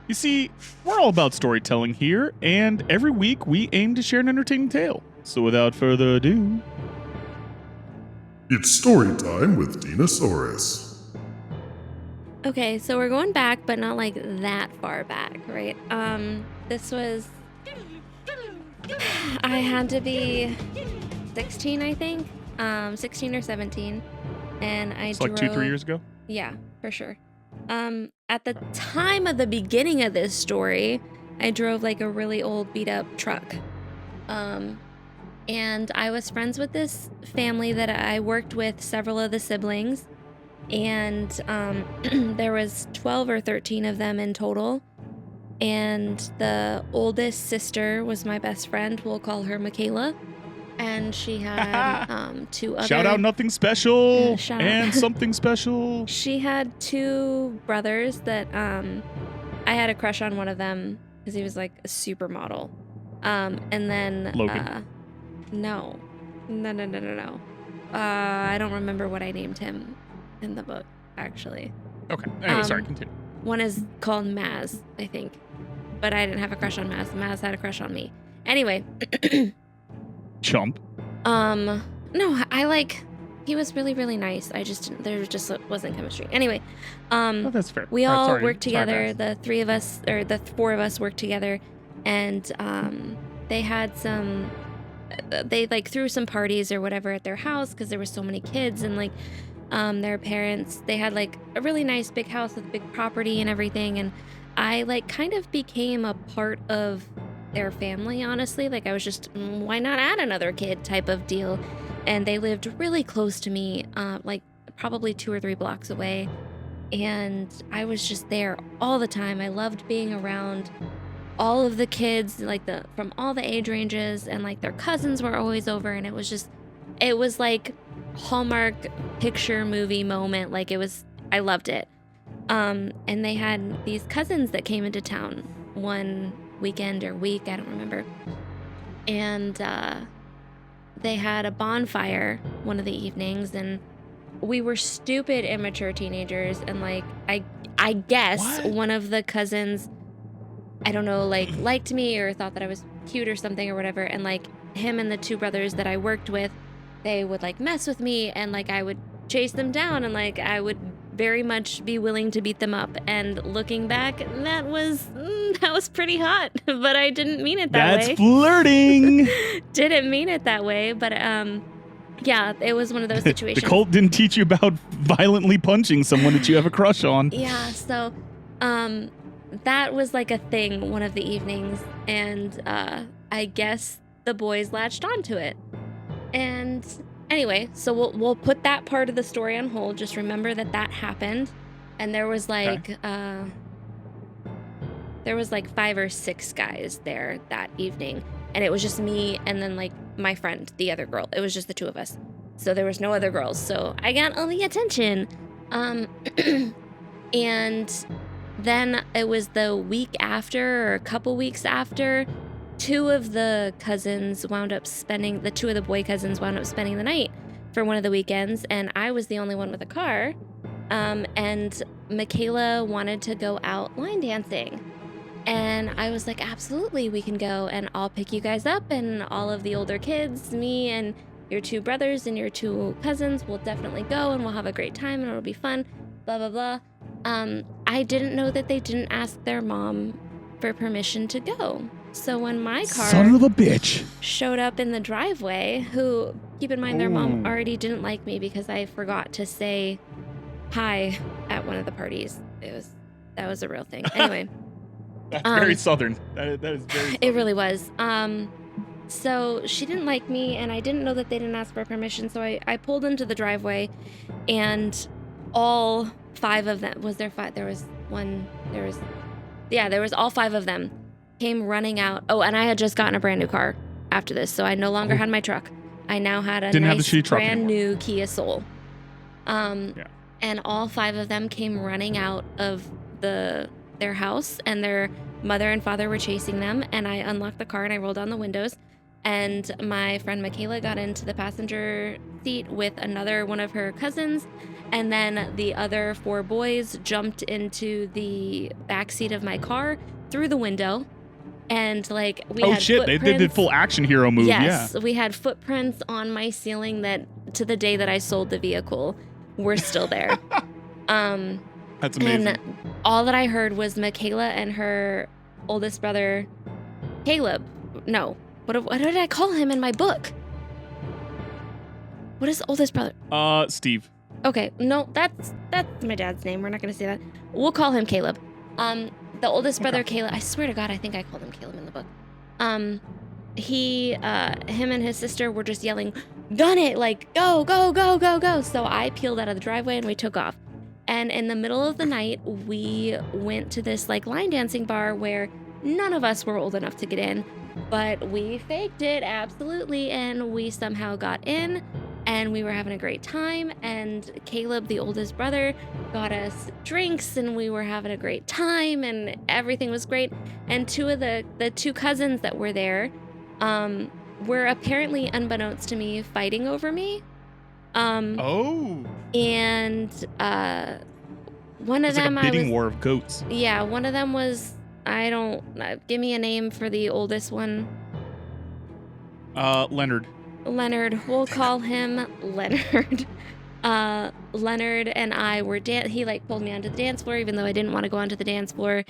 You see, we're all about storytelling here, and every week we aim to share an entertaining tale. So without further ado, It's story time with Dinosaurus. Okay, so we're going back, but not like that far back, right? This was. I had to be 16, I think. 16 or 17. And I it's drove. like 2-3 years ago. Yeah, for sure. At the time of the beginning of this story, I drove like a really old beat up truck. And I was friends with this family that I worked with, several of the siblings. And there was 12 or 13 of them in total. And the oldest sister was my best friend. We'll call her Michaela. And she had two other... Shout out Nothing Special Yeah, shout out. and Something Special. She had two brothers that I had a crush on one of them because he was like a supermodel. And then Logan. No. I don't remember what I named him in the book, actually. Okay. Anyway, sorry, continue. One is called Maz, I think. But I didn't have a crush on Maz. Maz had a crush on me. Anyway. Chump. No, I like... He was really, really nice. There just wasn't chemistry. Anyway, Oh, that's fair. we Alright, all sorry. worked Sorry, together. Max. The three of us, or the four of us, worked together, and they had some. They like threw some parties or whatever at their house because there were so many kids, and like their parents. They had like a really nice big house with a big property and everything, and I like kind of became a part of their family. Honestly, like I was just why not add another kid type of deal. And they lived really close to me, like probably 2 or 3 blocks away. And I was just there all the time. I loved being around all of the kids, like from all the age ranges, and like their cousins were always over. And it was like Hallmark picture movie moment. Like I loved it. And they had these cousins that came into town one weekend or week, I don't remember. And they had a bonfire one of the evenings, and we were stupid, immature teenagers. And like, I guess What? one of the cousins, I don't know, like liked me or thought that I was cute or something or whatever. And like him and the 2 brothers that I worked with, they would like mess with me, and like I would chase them down, and like I would very much be willing to beat them up. And looking back, that was pretty hot, but I didn't mean it that way. That's flirting. Didn't mean it that way, but yeah, it was one of those situations. The cult didn't teach you about violently punching someone that you have a crush on. Yeah, so that was like a thing one of the evenings, and I guess the boys latched onto it. And anyway, so we'll put that part of the story on hold. Just remember that happened, and there was like 5 or 6 guys there that evening, and it was just me and then like my friend, the other girl. It was just the 2 of us, so there was no other girls. So I got all the attention. And then it was the week after, or a couple weeks after, 2 of the boy cousins wound up spending the night for one of the weekends, and I was the only one with a car. And Michaela wanted to go out line dancing. And I was like, absolutely, we can go, and I'll pick you guys up, and all of the older kids, me and your 2 brothers and your 2 cousins will definitely go, and we'll have a great time, and it'll be fun, blah, blah, blah. I didn't know that they didn't ask their mom for permission to go. So when my car Son of a bitch showed up in the driveway, who, keep in mind, their mom already didn't like me because I forgot to say hi at one of the parties. That was a real thing. Anyway. That's very southern. That is very southern. It really was. So she didn't like me, and I didn't know that they didn't ask for permission, so I pulled into the driveway, and all 5 of them, there was all 5 of them came running out. Oh, and I had just gotten a brand new car after this, so I no longer had my truck. I now had a nice brand new Kia Soul. And all 5 of them came running out of their house, and their mother and father were chasing them, and I unlocked the car and I rolled down the windows, and my friend Michaela got into the passenger seat with another one of her cousins, and then the other 4 boys jumped into the back seat of my car through the window, and like we had they did full action hero move. Yes, we had footprints on my ceiling that to the day that I sold the vehicle were still there. That's amazing. And all that I heard was Michaela and her oldest brother, Caleb. No, what did I call him in my book? What is oldest brother? Steve. Okay, no, that's my dad's name. We're not gonna say that. We'll call him Caleb. The oldest brother, Caleb. I swear to God, I think I called him Caleb in the book. Him and his sister were just yelling, "Gun it! Like go, go, go, go, go!" So I peeled out of the driveway and we took off. And in the middle of the night, we went to this like line dancing bar where none of us were old enough to get in, but we faked it, absolutely, and we somehow got in, and we were having a great time, and Caleb, the oldest brother, got us drinks, and we were having a great time, and everything was great. And 2 of the 2 cousins that were there were apparently, unbeknownst to me, fighting over me. And one of them, like a bidding war of goats. Yeah, one of them was, give me a name for the oldest one. Leonard. We'll call him Leonard. Leonard and I were he like pulled me onto the dance floor, even though I didn't want to go onto the dance floor,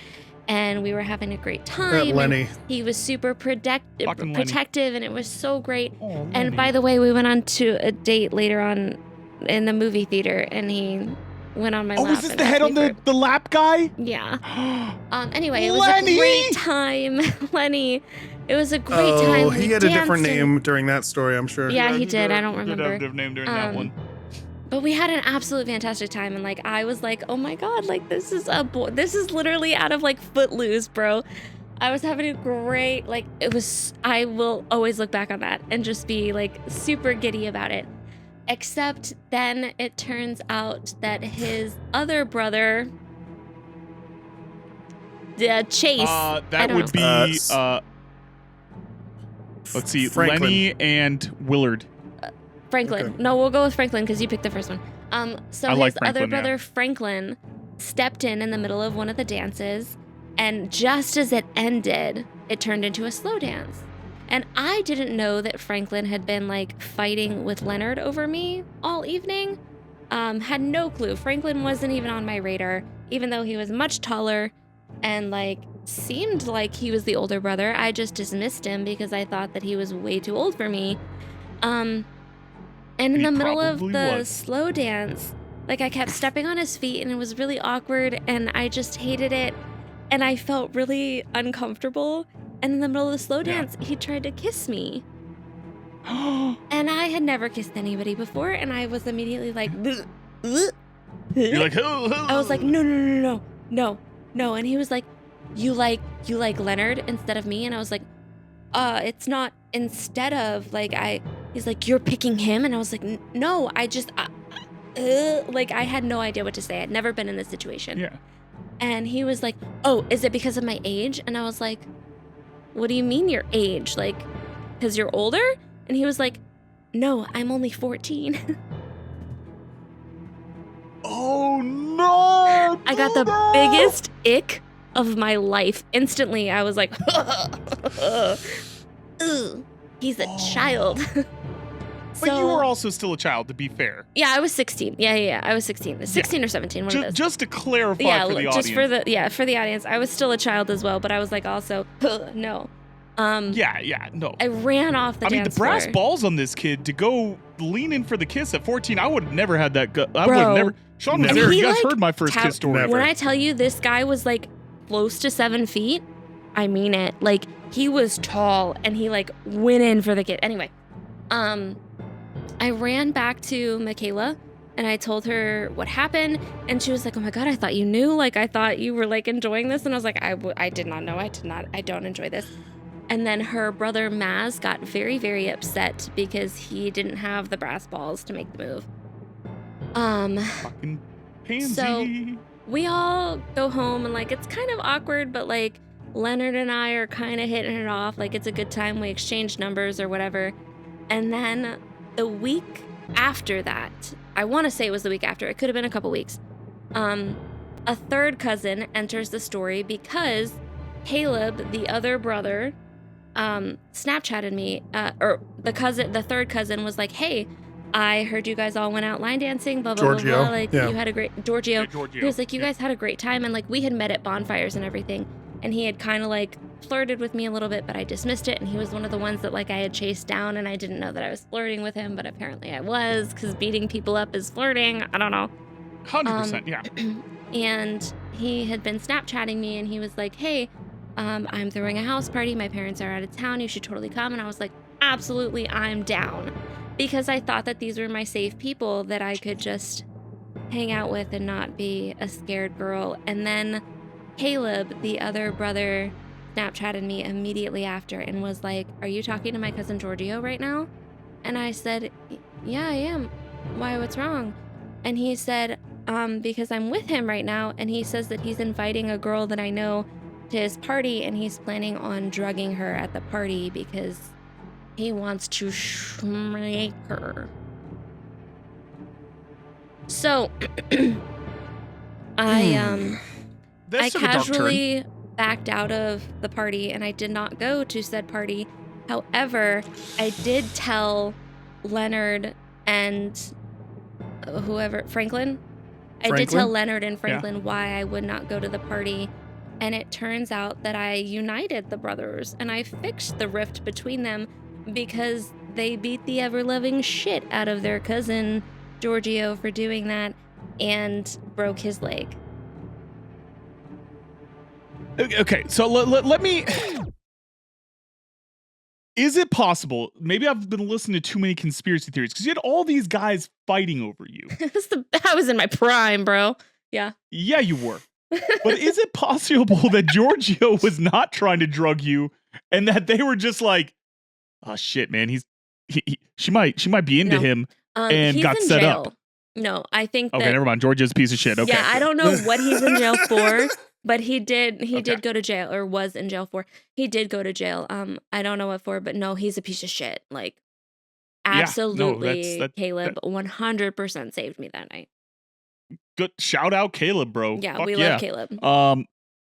and we were having a great time. Lenny. He was super protective, and it was so great. Oh, and by the way, we went on to a date later on in the movie theater, and he went on my lap. Oh, was this the head on the lap guy? Yeah. Anyway, it was a great time. Lenny. It was a great time. Oh, he had a different name during that story, I'm sure. Yeah, he did. I don't remember. Did have a different name during that one. But we had an absolute fantastic time, and like I was like, oh my God, like this is literally out of like Footloose, bro. I was having a great, like it was, I will always look back on that and just be like super giddy about it. Except then it turns out that his other brother, Chase. That would be, let's see, Franklin. Lenny and Willard. Franklin. Okay. No, we'll go with Franklin because you picked the first one. So his other brother, yeah. Franklin, stepped in the middle of one of the dances, and just as it ended, it turned into a slow dance. And I didn't know that Franklin had been like fighting with Leonard over me all evening. Had no clue. Franklin wasn't even on my radar, even though he was much taller and like seemed like he was the older brother. I just dismissed him because I thought that he was way too old for me. And in He the middle of probably the was. slow dance, like I kept stepping on his feet and it was really awkward and I just hated it and I felt really uncomfortable. And in the middle of the slow dance, he tried to kiss me. And I had never kissed anybody before, and I was immediately like, You're like, I was like, no. And he was like, you like Leonard instead of me? And I was like, it's not instead of, like, he's like, you're picking him? And I was like, no, I just, like, I had no idea what to say. I'd never been in this situation. Yeah. And he was like, oh, is it because of my age? And I was like, what do you mean your age? Like, because you're older? And he was like, no, I'm only 14. Oh, no. I got the biggest ick of my life. Instantly, I was like, ugh, he's a child. But you were also still a child, to be fair. Yeah, I was 16. Yeah. I was 16. 16 or 17. One of those. Just to clarify for the just audience. for the audience. I was still a child as well, but I was like also, no. No. I ran off the dance the brass floor. balls on this kid to go lean in for the kiss at 14. I would have never had that. I would Bro. have never. Sean was Never. there. He, You guys like, heard my first kiss story. Never. When I tell you this guy was like close to 7 feet, I mean it. Like he was tall and he like went in for the kid. Anyway, I ran back to Michaela and I told her what happened and she was like, oh my God, I thought you knew. Like I thought you were like enjoying this. And I was like, I did not know. I don't enjoy this. And then her brother Maz got very, very upset because he didn't have the brass balls to make the move. Fucking pansy. So we all go home and like it's kind of awkward, but like Leonard and I are kind of hitting it off. Like it's a good time. We exchange numbers or whatever. And then the week after that, I want to say it was the week after. It could have been a couple weeks. A third cousin enters the story because Caleb, the other brother, Snapchatted me, or the third cousin was like, hey, I heard you guys all went out line dancing, blah, blah, Giorgio, blah, blah. Like, yeah. you had a great, Giorgio. Yeah, Giorgio, He was like, you yeah. guys had a great time. And, like, we had met at bonfires and everything. And he had kind of, like, flirted with me a little bit, but I dismissed it. And he was one of the ones that, like, I had chased down. And I didn't know that I was flirting with him, but apparently I was, because beating people up is flirting. I don't know. 100%, yeah. And he had been Snapchatting me, and he was like, hey, I'm throwing a house party. My parents are out of town. You should totally come. And I was like, absolutely, I'm down. Because I thought that these were my safe people that I could just hang out with and not be a scared girl. And then Caleb, the other brother, Snapchatted me immediately after and was like, are you talking to my cousin Giorgio right now? And I said, yeah, I am. Why, what's wrong? And he said, because I'm with him right now. And he says that he's inviting a girl that I know to his party and he's planning on drugging her at the party because he wants to schmake her. So, I That's took a dark turn. casually backed out of the party and I did not go to said party. However, I did tell Leonard and Franklin. I did tell Leonard and Franklin why I would not go to the party. And it turns out that I united the brothers and I fixed the rift between them because they beat the ever-loving shit out of their cousin Giorgio for doing that and broke his leg. Okay, so let me... Is it possible, maybe I've been listening to too many conspiracy theories, because you had all these guys fighting over you. I was in my prime, bro. Yeah. Yeah, you were. But is it possible that Giorgio was not trying to drug you and that they were just like, oh shit, man, she might be into him and he's got in set jail. up? No, I think Okay, that, never mind. Giorgio's a piece of shit. Okay. Yeah, I don't know what he's in jail for, but he did go to jail or was in jail for. He did go to jail. I don't know what for, but no, he's a piece of shit. Like absolutely, Caleb 100% saved me that night. Good shout out Caleb, bro. Yeah, Fuck we love Caleb.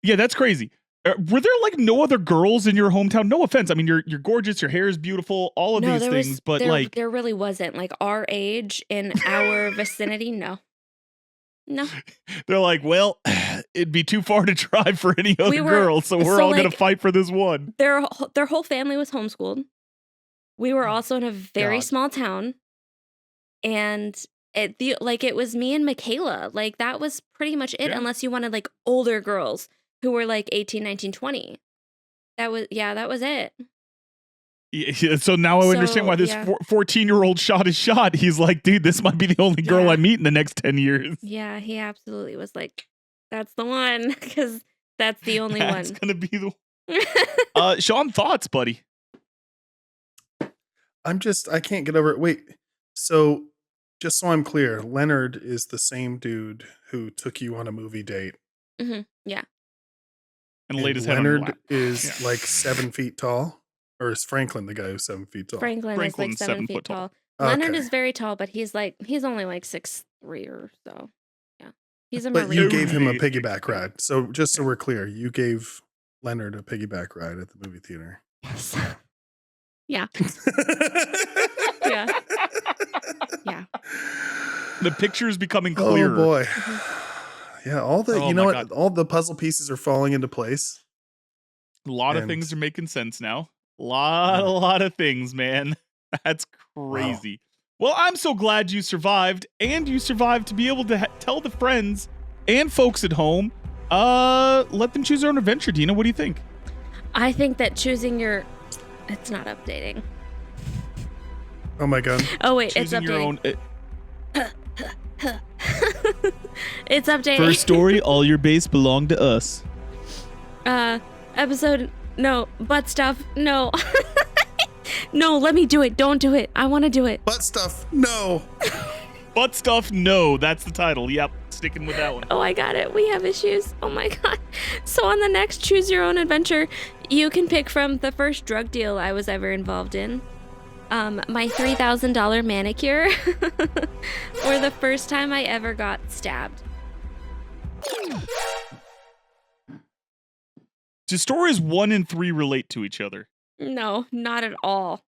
Yeah, that's crazy. Were there like no other girls in your hometown? No offense. I mean, you're gorgeous. Your hair is beautiful. All of these things, but like there really wasn't like our age in our vicinity. No. They're like, well, it'd be too far to drive for any other girl, so we're all gonna fight for this one. Their whole family was homeschooled. We were also in a very small town, and it was me and Michaela. Like that was pretty much it, unless you wanted like older girls who were like 18, 19, 20. That was it. Yeah, so now I understand why this 14-year-old shot is shot. He's like, dude, this might be the only girl I meet in the next 10 years. Yeah, he absolutely was like, that's the one, because that's the only one. That's going to be the one. Sean, thoughts, buddy? I can't get over it. Wait, so just so I'm clear, Leonard is the same dude who took you on a movie date. Mm-hmm. Yeah. And laid his head on your Leonard lap. is like 7 feet tall? Or is Franklin the guy who's 7 feet tall? Franklin's like 7 feet tall. Leonard is very tall, but he's only like 6'3" or so. Yeah. He's a Marine. But you gave him a piggyback ride. So just so we're clear, you gave Leonard a piggyback ride at the movie theater. Yes. Yeah. Yeah. Yeah. The picture is becoming clearer. Oh boy. Mm-hmm. Yeah, all the God. All the puzzle pieces are falling into place. A lot of things are making sense now. A lot of things, man. That's crazy. Wow. Well, I'm so glad you survived, and you survived to be able to tell the friends and folks at home. Let them choose their own adventure. Dina, what do you think? I think that choosing it's not updating. Oh my God. Oh wait, choosing it's your updating. own. It's updating. First story, all your base belong to us. Episode, no, butt stuff, no. No, let me do it. Don't do it. I want to do it. Butt stuff, no. Butt stuff, no. That's the title. Yep, sticking with that one. Oh, I got it. We have issues. Oh my God. So on the next Choose Your Own Adventure, you can pick from the first drug deal I was ever involved in, my $3,000 manicure, or the first time I ever got stabbed. Do stories 1 and 3 relate to each other? No, not at all.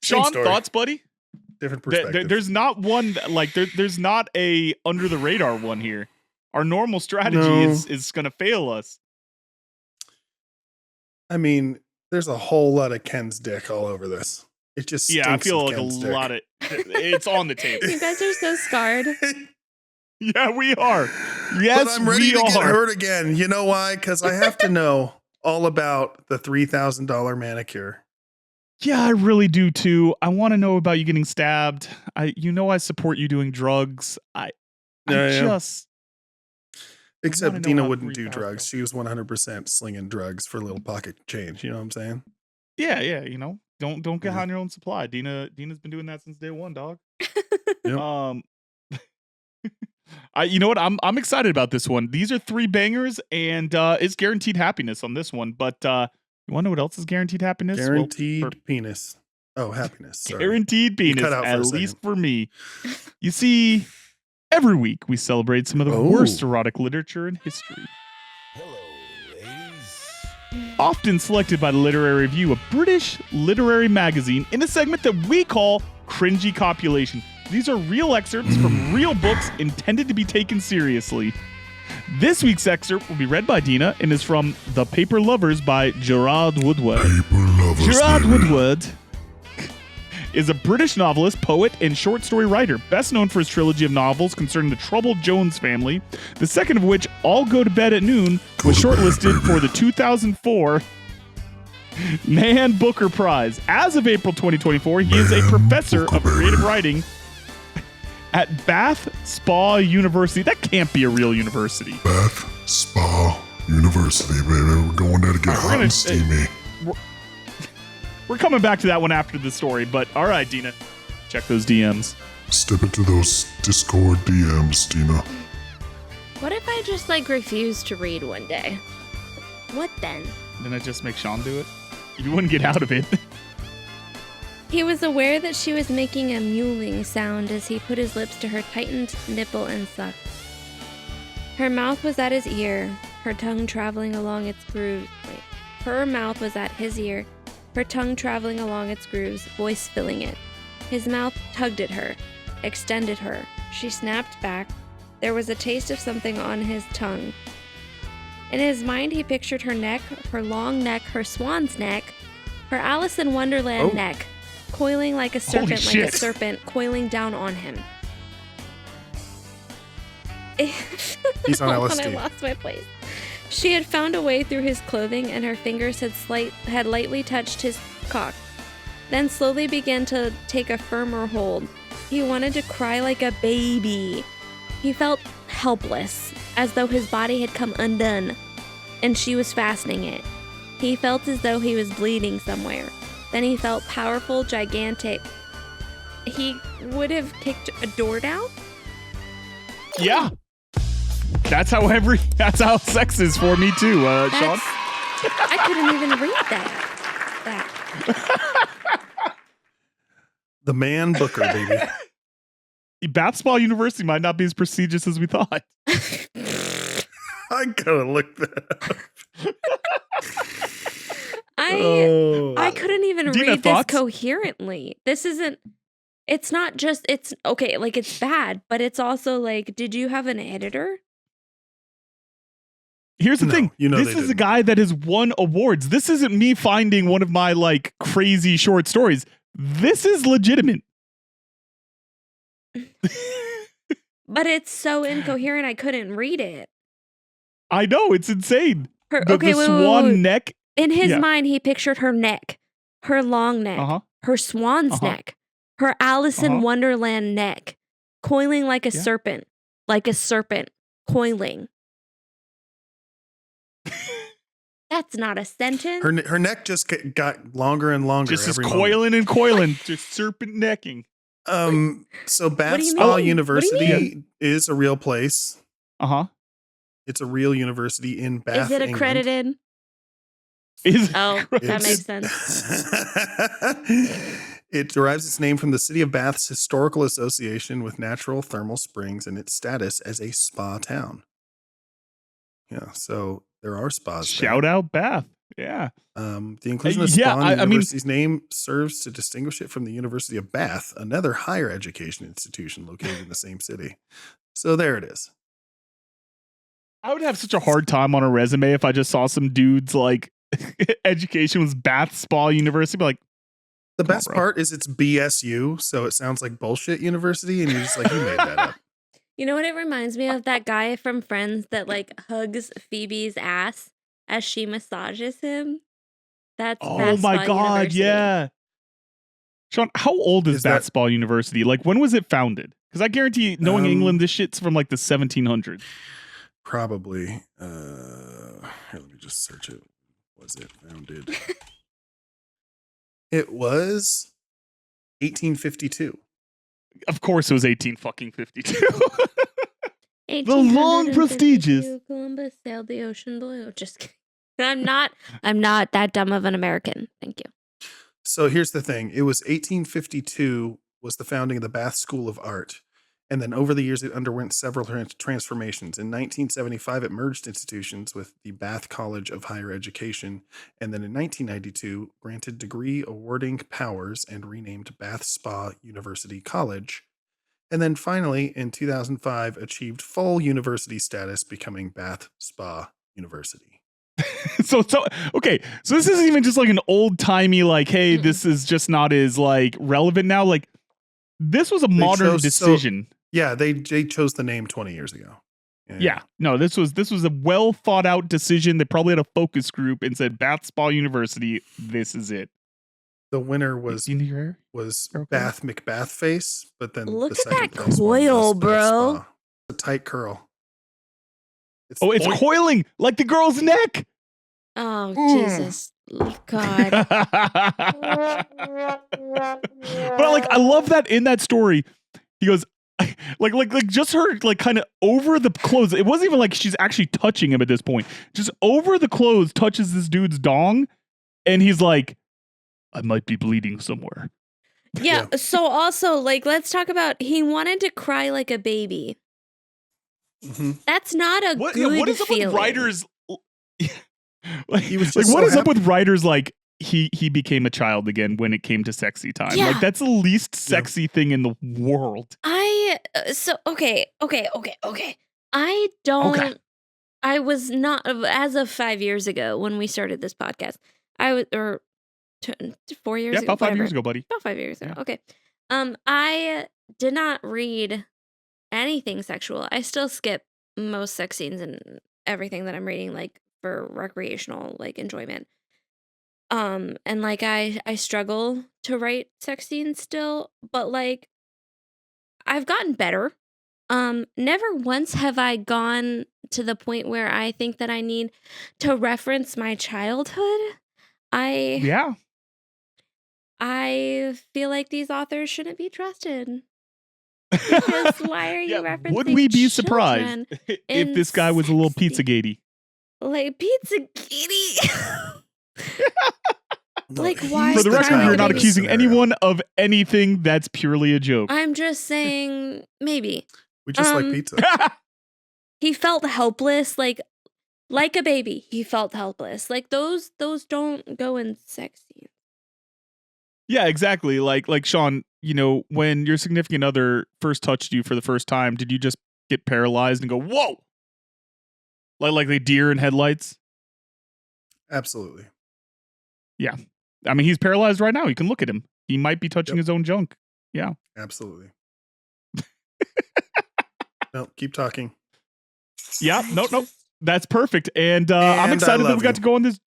Sean, thoughts, buddy? Different perspective. There's not one like there's not a under the radar one here. Our normal strategy is going to fail us. I mean, there's a whole lot of Ken's dick all over this. It just I feel like Ken's a lot of it's on the table. You guys are so scarred. Yeah, we are. Yes, but I'm ready to get hurt again. You know why? Because I have to know all about the $3,000 manicure. Yeah, I really do too. I want to know about you getting stabbed. I support you doing drugs. Except Dina wouldn't do drugs. She was 100% slinging drugs for a little pocket change. You know what I'm saying? Yeah. Don't get on your own supply. Dina's been doing that since day one, dog. Yep. You know what? I'm excited about this one. These are 3 bangers, and it's guaranteed happiness on this one. But you want to know what else is guaranteed happiness? Guaranteed penis. Oh, happiness. Sorry. Guaranteed penis, at least for me. You see, every week we celebrate some of the worst erotic literature in history. Hello, ladies. Often selected by the Literary Review, a British literary magazine, in a segment that we call Cringey Copulation. These are real excerpts from real books intended to be taken seriously. This week's excerpt will be read by Dina and is from The Paper Lovers by Gerard Woodward. Gerard Woodward is a British novelist, poet, and short story writer, best known for his trilogy of novels concerning the troubled Jones family, the second of which, All Go to Bed at Noon, was shortlisted for the 2004 Man Booker Prize. As of April 2024, he is a professor of creative writing at Bath Spa University. That can't be a real university. Bath Spa University, baby. We're going there to get hot and steamy. We're coming back to that one after the story, but all right, Dina. Check those DMs. Step into those Discord DMs, Dina. What if I just refuse to read one day? What then? Then I just make Sean do it? You wouldn't get out of it. He was aware that she was making a mewling sound as he put his lips to her tightened nipple and sucked. Her mouth was at his ear, her tongue traveling along its grooves. Wait. Her mouth was at his ear, her tongue traveling along its grooves, voice filling it. His mouth tugged at her, extended her. She snapped back. There was a taste of something on his tongue. In his mind, he pictured her neck, her long neck, her swan's neck, her Alice in Wonderland neck, coiling like a serpent, coiling down on him. He's on LSD. I lost my place. She had found a way through his clothing, and her fingers had lightly touched his cock, then slowly began to take a firmer hold. He wanted to cry like a baby. He felt helpless, as though his body had come undone, and she was fastening it. He felt as though he was bleeding somewhere. Then he felt powerful, gigantic. He would have kicked a door down? Yeah. That's how sex is for me too, Sean. I couldn't even read that. The man Booker, baby. Bath Spa University might not be as prestigious as we thought. I gotta look that up. I couldn't even Dina, read thoughts? this coherently. This isn't, it's not just, it's okay, like it's bad, but it's also like, did you have an editor? Here's the thing. This is a didn't. guy that has won awards. This isn't me finding one of my like crazy short stories. This is legitimate. But it's so incoherent, I couldn't read it. I know, it's insane. The Wait. swan neck. In his mind, he pictured her neck, her long neck, her swan's neck, her Alice in Wonderland neck, coiling like a serpent, coiling. That's not a sentence. Her neck just got longer and longer. Just every coiling and coiling, just serpent necking. So Bath Spa University is a real place. It's a real university in Bath. Is it accredited? That makes sense. It derives its name from the city of Bath's historical association with natural thermal springs and its status as a spa town. Yeah, so there are spas. Shout out Bath. Yeah. The inclusion of spa in the university's name serves to distinguish it from the University of Bath, another higher education institution located in the same city. So there it is. I would have such a hard time on a resume if I just saw some dudes like education was Bath Spa University. Be like, the best part is it's BSU, so it sounds like bullshit university, and you're just like, you made that up. You know what it reminds me of? That guy from Friends that like hugs Phoebe's ass as she massages him. That's oh my god, University. yeah. Sean, how old is Bath Spa University? Like, when was it founded? Because I guarantee, knowing England, this shit's from like the 1700s. Probably. Here, let me just search it. Was it founded? It was 1852. Of course, it was 1852. The long prestigious. Columbus sailed the ocean blue. Just kidding. I'm not that dumb of an American. Thank you. So here's the thing. It was 1852 was the founding of the Bath School of Art. And then over the years, it underwent several transformations. In 1975, it merged institutions with the Bath College of Higher Education. And then in 1992, granted degree awarding powers and renamed Bath Spa University College. And then finally, in 2005, achieved full university status, becoming Bath Spa University. So okay. So this isn't even just like an old timey, like, hey, this is just not as like relevant now. Like, this was a modern decision. Yeah, they chose the name 20 years ago. Yeah. No, this was a well thought out decision. They probably had a focus group and said Bath Spa University, this is it. The winner was Bath McBath face, but then look the at that coil, bro. A tight curl. It's coiling like the girl's neck. Oh, Jesus. God. But I love that in that story. He goes, like just her like kind of over the clothes. It wasn't even like she's actually touching him at this point. Just over the clothes touches this dude's dong, and he's like, I might be bleeding somewhere. Yeah. So also, like, let's talk about he wanted to cry like a baby. Mm-hmm. That's not a good what is up feeling. with writers Like, He was like just what so is up happy. with writers like he became a child again when it came to sexy time? Yeah. Like that's the least sexy thing in the world. Okay. I don't. Okay. I was not as of 5 years ago when we started this podcast. I was 4 years Yeah, ago. about 5 whatever. years ago, buddy. About 5 years ago. Yeah. Okay. I did not read anything sexual. I still skip most sex scenes and everything that I'm reading, like for recreational like enjoyment. And like I struggle to write sex scenes still, but like I've gotten better. Never once have I gone to the point where I think that I need to reference my childhood. Yeah. I feel like these authors shouldn't be trusted. Because why are you referencing Would we be children surprised if in this guy was a little sex pizza gatey? like pizza kitty? Like, he's why? For the record, crying you're not baby accusing scenario. anyone of anything. That's purely a joke. I'm just saying, maybe. We just like pizza. He felt helpless, like a baby. He felt helpless. Like those don't go in sex scenes. Yeah, exactly. Like Sean, you know, when your significant other first touched you for the first time, did you just get paralyzed and go, "Whoa!" Like the deer in headlights? Absolutely. Yeah. I mean, he's paralyzed right now. You can look at him. He might be touching his own junk. Yeah. Absolutely. No, keep talking. Yeah. Nope. That's perfect. And I'm And excited I that love we got you. to go on this.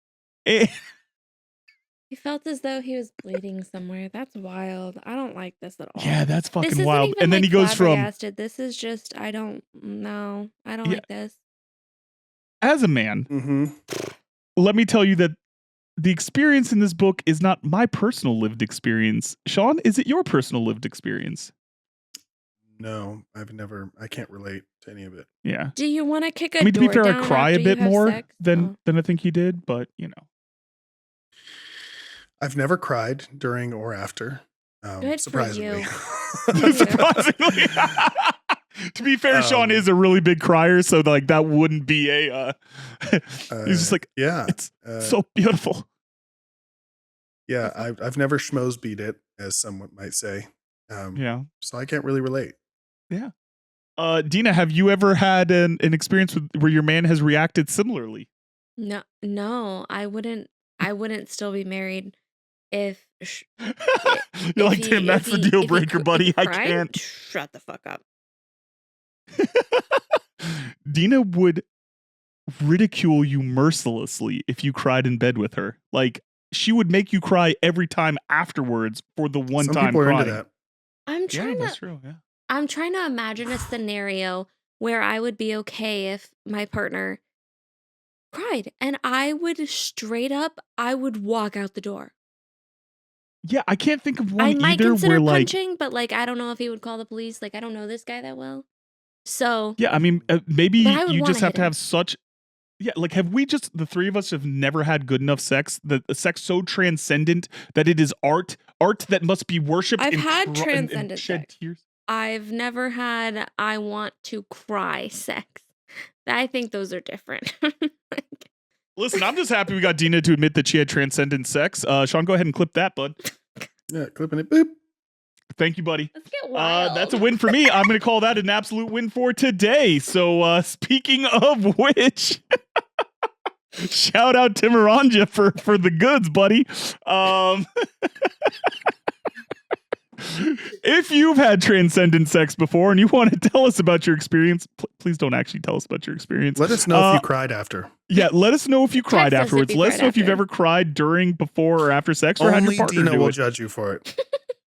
He felt as though he was bleeding somewhere. That's wild. I don't like this at all. Yeah, that's This fucking isn't wild. even, And then like, he goes from, flabbergasted. This is just I don't know. I don't Yeah. like this. as a man, Mm-hmm. let me tell you that the experience in this book is not my personal lived experience. Sean, is it your personal lived experience? No, I can't relate to any of it. Yeah. Do you want to kick a I mean, to be door fair, down I cry a after you bit have more sex? than I think he did, but you know. I've never cried during or after. Good for Surprisingly. you. Surprisingly. To be fair, Sean is a really big crier, so like that wouldn't be a he's just like, yeah. it's so beautiful. Yeah, I've never schmoes beat it, as someone might say. Yeah. So I can't really relate. Yeah. Dina, have you ever had an experience where your man has reacted similarly? No, I wouldn't still be married if You're like, damn, that's the deal breaker, buddy. I cried, can't. shut the fuck up. Dina would ridicule you mercilessly if you cried in bed with her. Like, she would make you cry every time afterwards for the one Some time people are crying. into that. I'm trying That's to true. Yeah. I'm trying to imagine a scenario where I would be okay if my partner cried and I would straight up walk out the door. Yeah, I can't think of I one might either consider where like punching, but like I don't know if he would call the police. Like I don't know this guy that well. So yeah, I mean, maybe But I would you wanna just have hit to him. have such. Yeah, like have we just the three of us have never had good enough sex? The sex so transcendent that it is art that must be worshipped. I've and had and transcendent shed sex. tears. I've never had I want to cry sex. I think those are different. Like, Listen, I'm just happy we got Dina to admit that she had transcendent sex. Sean, go ahead and clip that, bud. Yeah, clipping it. Boop. Thank you, buddy. let's get wild. That's a win for me. I'm going to call that an absolute win for today. So, speaking of which, shout out to Miranja for the goods, buddy. If you've had transcendent sex before and you want to tell us about your experience, please don't actually tell us about your experience. Let us know if you cried after. Yeah, let us know if you cried Text us if afterwards. you Let us cried know if you've after. ever cried during, before, or after sex, or had your Only partner Dina do will it. judge you for it.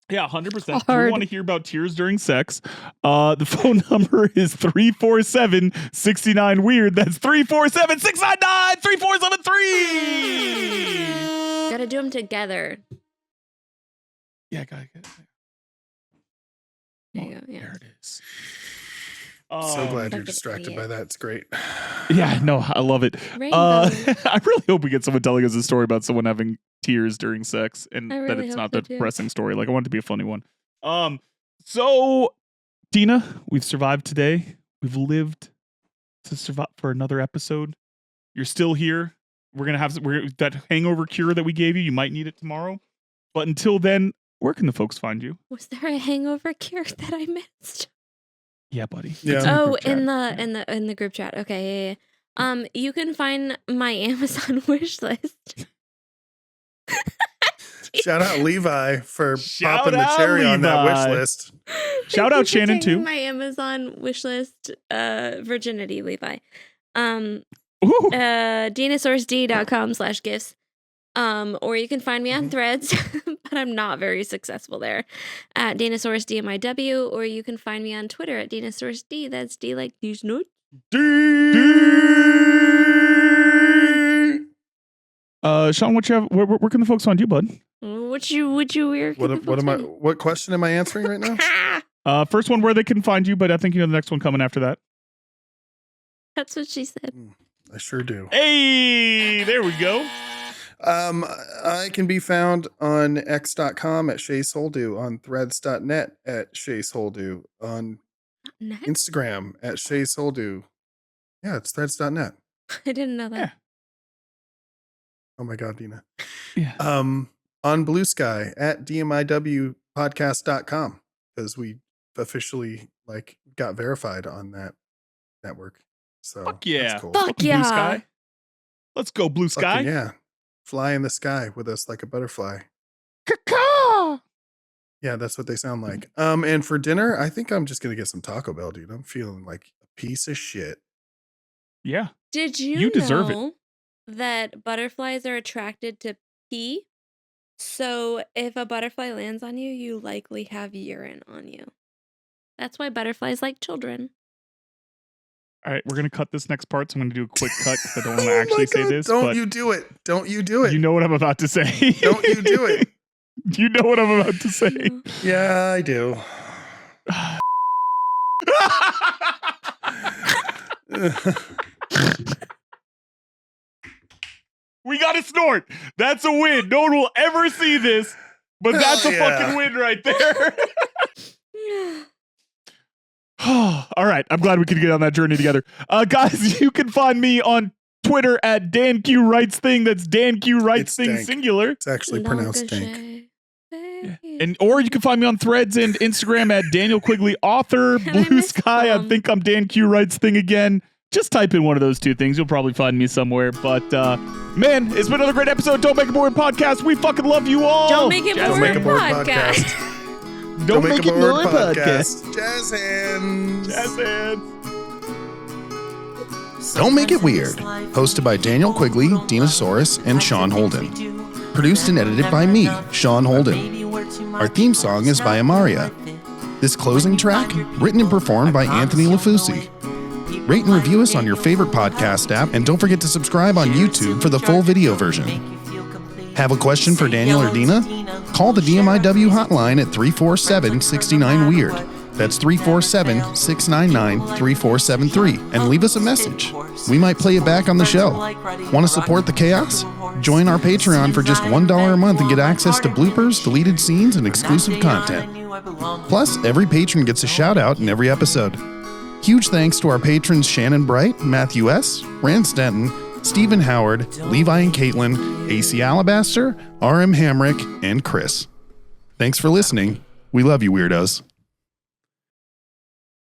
Yeah, 100%. We Hard. want to hear about tears during sex. The phone number is 347-69-WEIRD. That's 347-699-3473. Gotta do them together. Yeah, gotta get it. There you go. Yeah. There it is. So glad you're Fucking distracted by idiot. that. It's great. Yeah, no, I love it. Rainbow. I really hope we get someone telling us a story about someone having tears during sex and I that really it's hope not so, the too. depressing story. Like, I want it to be a funny one. So, Dina, we've survived today. We've lived to survive for another episode. You're still here. We're gonna have that hangover cure that we gave you. You might need it tomorrow. But until then, where can the folks find you? Was there a hangover cure that I missed? Yeah, buddy. Yeah. It's in the Oh, group chat. in the group chat. Okay, yeah. You can find my Amazon wish list. Shout out Levi for Shout popping the out cherry on that wish Levi. list. Shout out Shannon, taking too. My Amazon wish list, virginity, Levi. Ooh. DinaSourceD.com/gifts. Or you can find me on Threads, but I'm not very successful there, at DinaSourceDMIW, or you can find me on Twitter at DinaSourceD. That's D like these nuts. Sean, what you have? Where can the folks find you, bud? What you weird? What question am I answering right now? First one, where they can find you, but I think you know the next one coming after that. That's what she said. I sure do. Hey, there we go. I can be found on x.com at ShaySoldu, on threads.net at ShaySoldu, on Next? Instagram at ShaySoldu. Yeah, it's threads.net. I didn't know that. Yeah. Oh my God, Dina. Yeah. On Blue Sky at dmiwpodcast.com, because we officially got verified on that network. So Fuck yeah. that's cool. Fuck Welcome, yeah. Blue Sky. Let's go, Blue Sky. Fucking yeah. Fly in the sky with us like a butterfly. Caw-caw. Yeah, that's what they sound like. And for dinner, I think I'm just gonna get some Taco Bell, dude. I'm feeling like a piece of shit. Yeah. Did you, You deserve it. know that butterflies are attracted to pee? So if a butterfly lands on you, you likely have urine on you. That's why butterflies like children. All right, we're gonna cut this next part, so I'm gonna do a quick cut because I don't want to Oh my actually say God, this. Don't but you do it. Don't you do it. you know what I'm about to say. Don't you do it. You know what I'm about to say. Yeah, I do. We got to snort. That's a win. No one will ever see this, but Hell that's a yeah. fucking win right there. All right. I'm glad we could get on that journey together. Guys, you can find me on Twitter at Dan Q Writes Thing. That's Dan Q Writes It's Thing dank. singular. It's actually pronounced dank. Or you can find me on Threads and Instagram at Daniel Quigley Author. And I Blue missed Sky, I them. think I'm Dan Q Writes Thing again. Just type in one of those two things. You'll probably find me somewhere. But man, it's been another great episode. Don't Make It Boring podcast. We fucking love you all. Don't make it Jazz boring Make a Boring podcast. Don't make it boring podcast. Jazz hands. Jazz hands. Don't Make It Weird. Hosted by Daniel Quigley, Dinosaurus, and Sean Holden. Produced and edited by me, Sean Holden. Our theme song is by Amaria. This closing track, written and performed by Anthony LaFauci. Rate and review us on your favorite podcast app, and don't forget to subscribe on YouTube for the full video version. Have a question for Daniel or Dina? Call the DMIW hotline at 347-69-WEIRD. That's 347-699-3473, and leave us a message. We might play it back on the show. Want to support the chaos? Join our Patreon for just $1 a month and get access to bloopers, deleted scenes, and exclusive content. Plus, every patron gets a shout out in every episode. Huge thanks to our patrons Shannon Bright, Matthew S., Rand Stanton, Stephen Howard, Levi and Caitlin, AC Alabaster, RM Hamrick, and Chris. Thanks for listening. We love you, weirdos.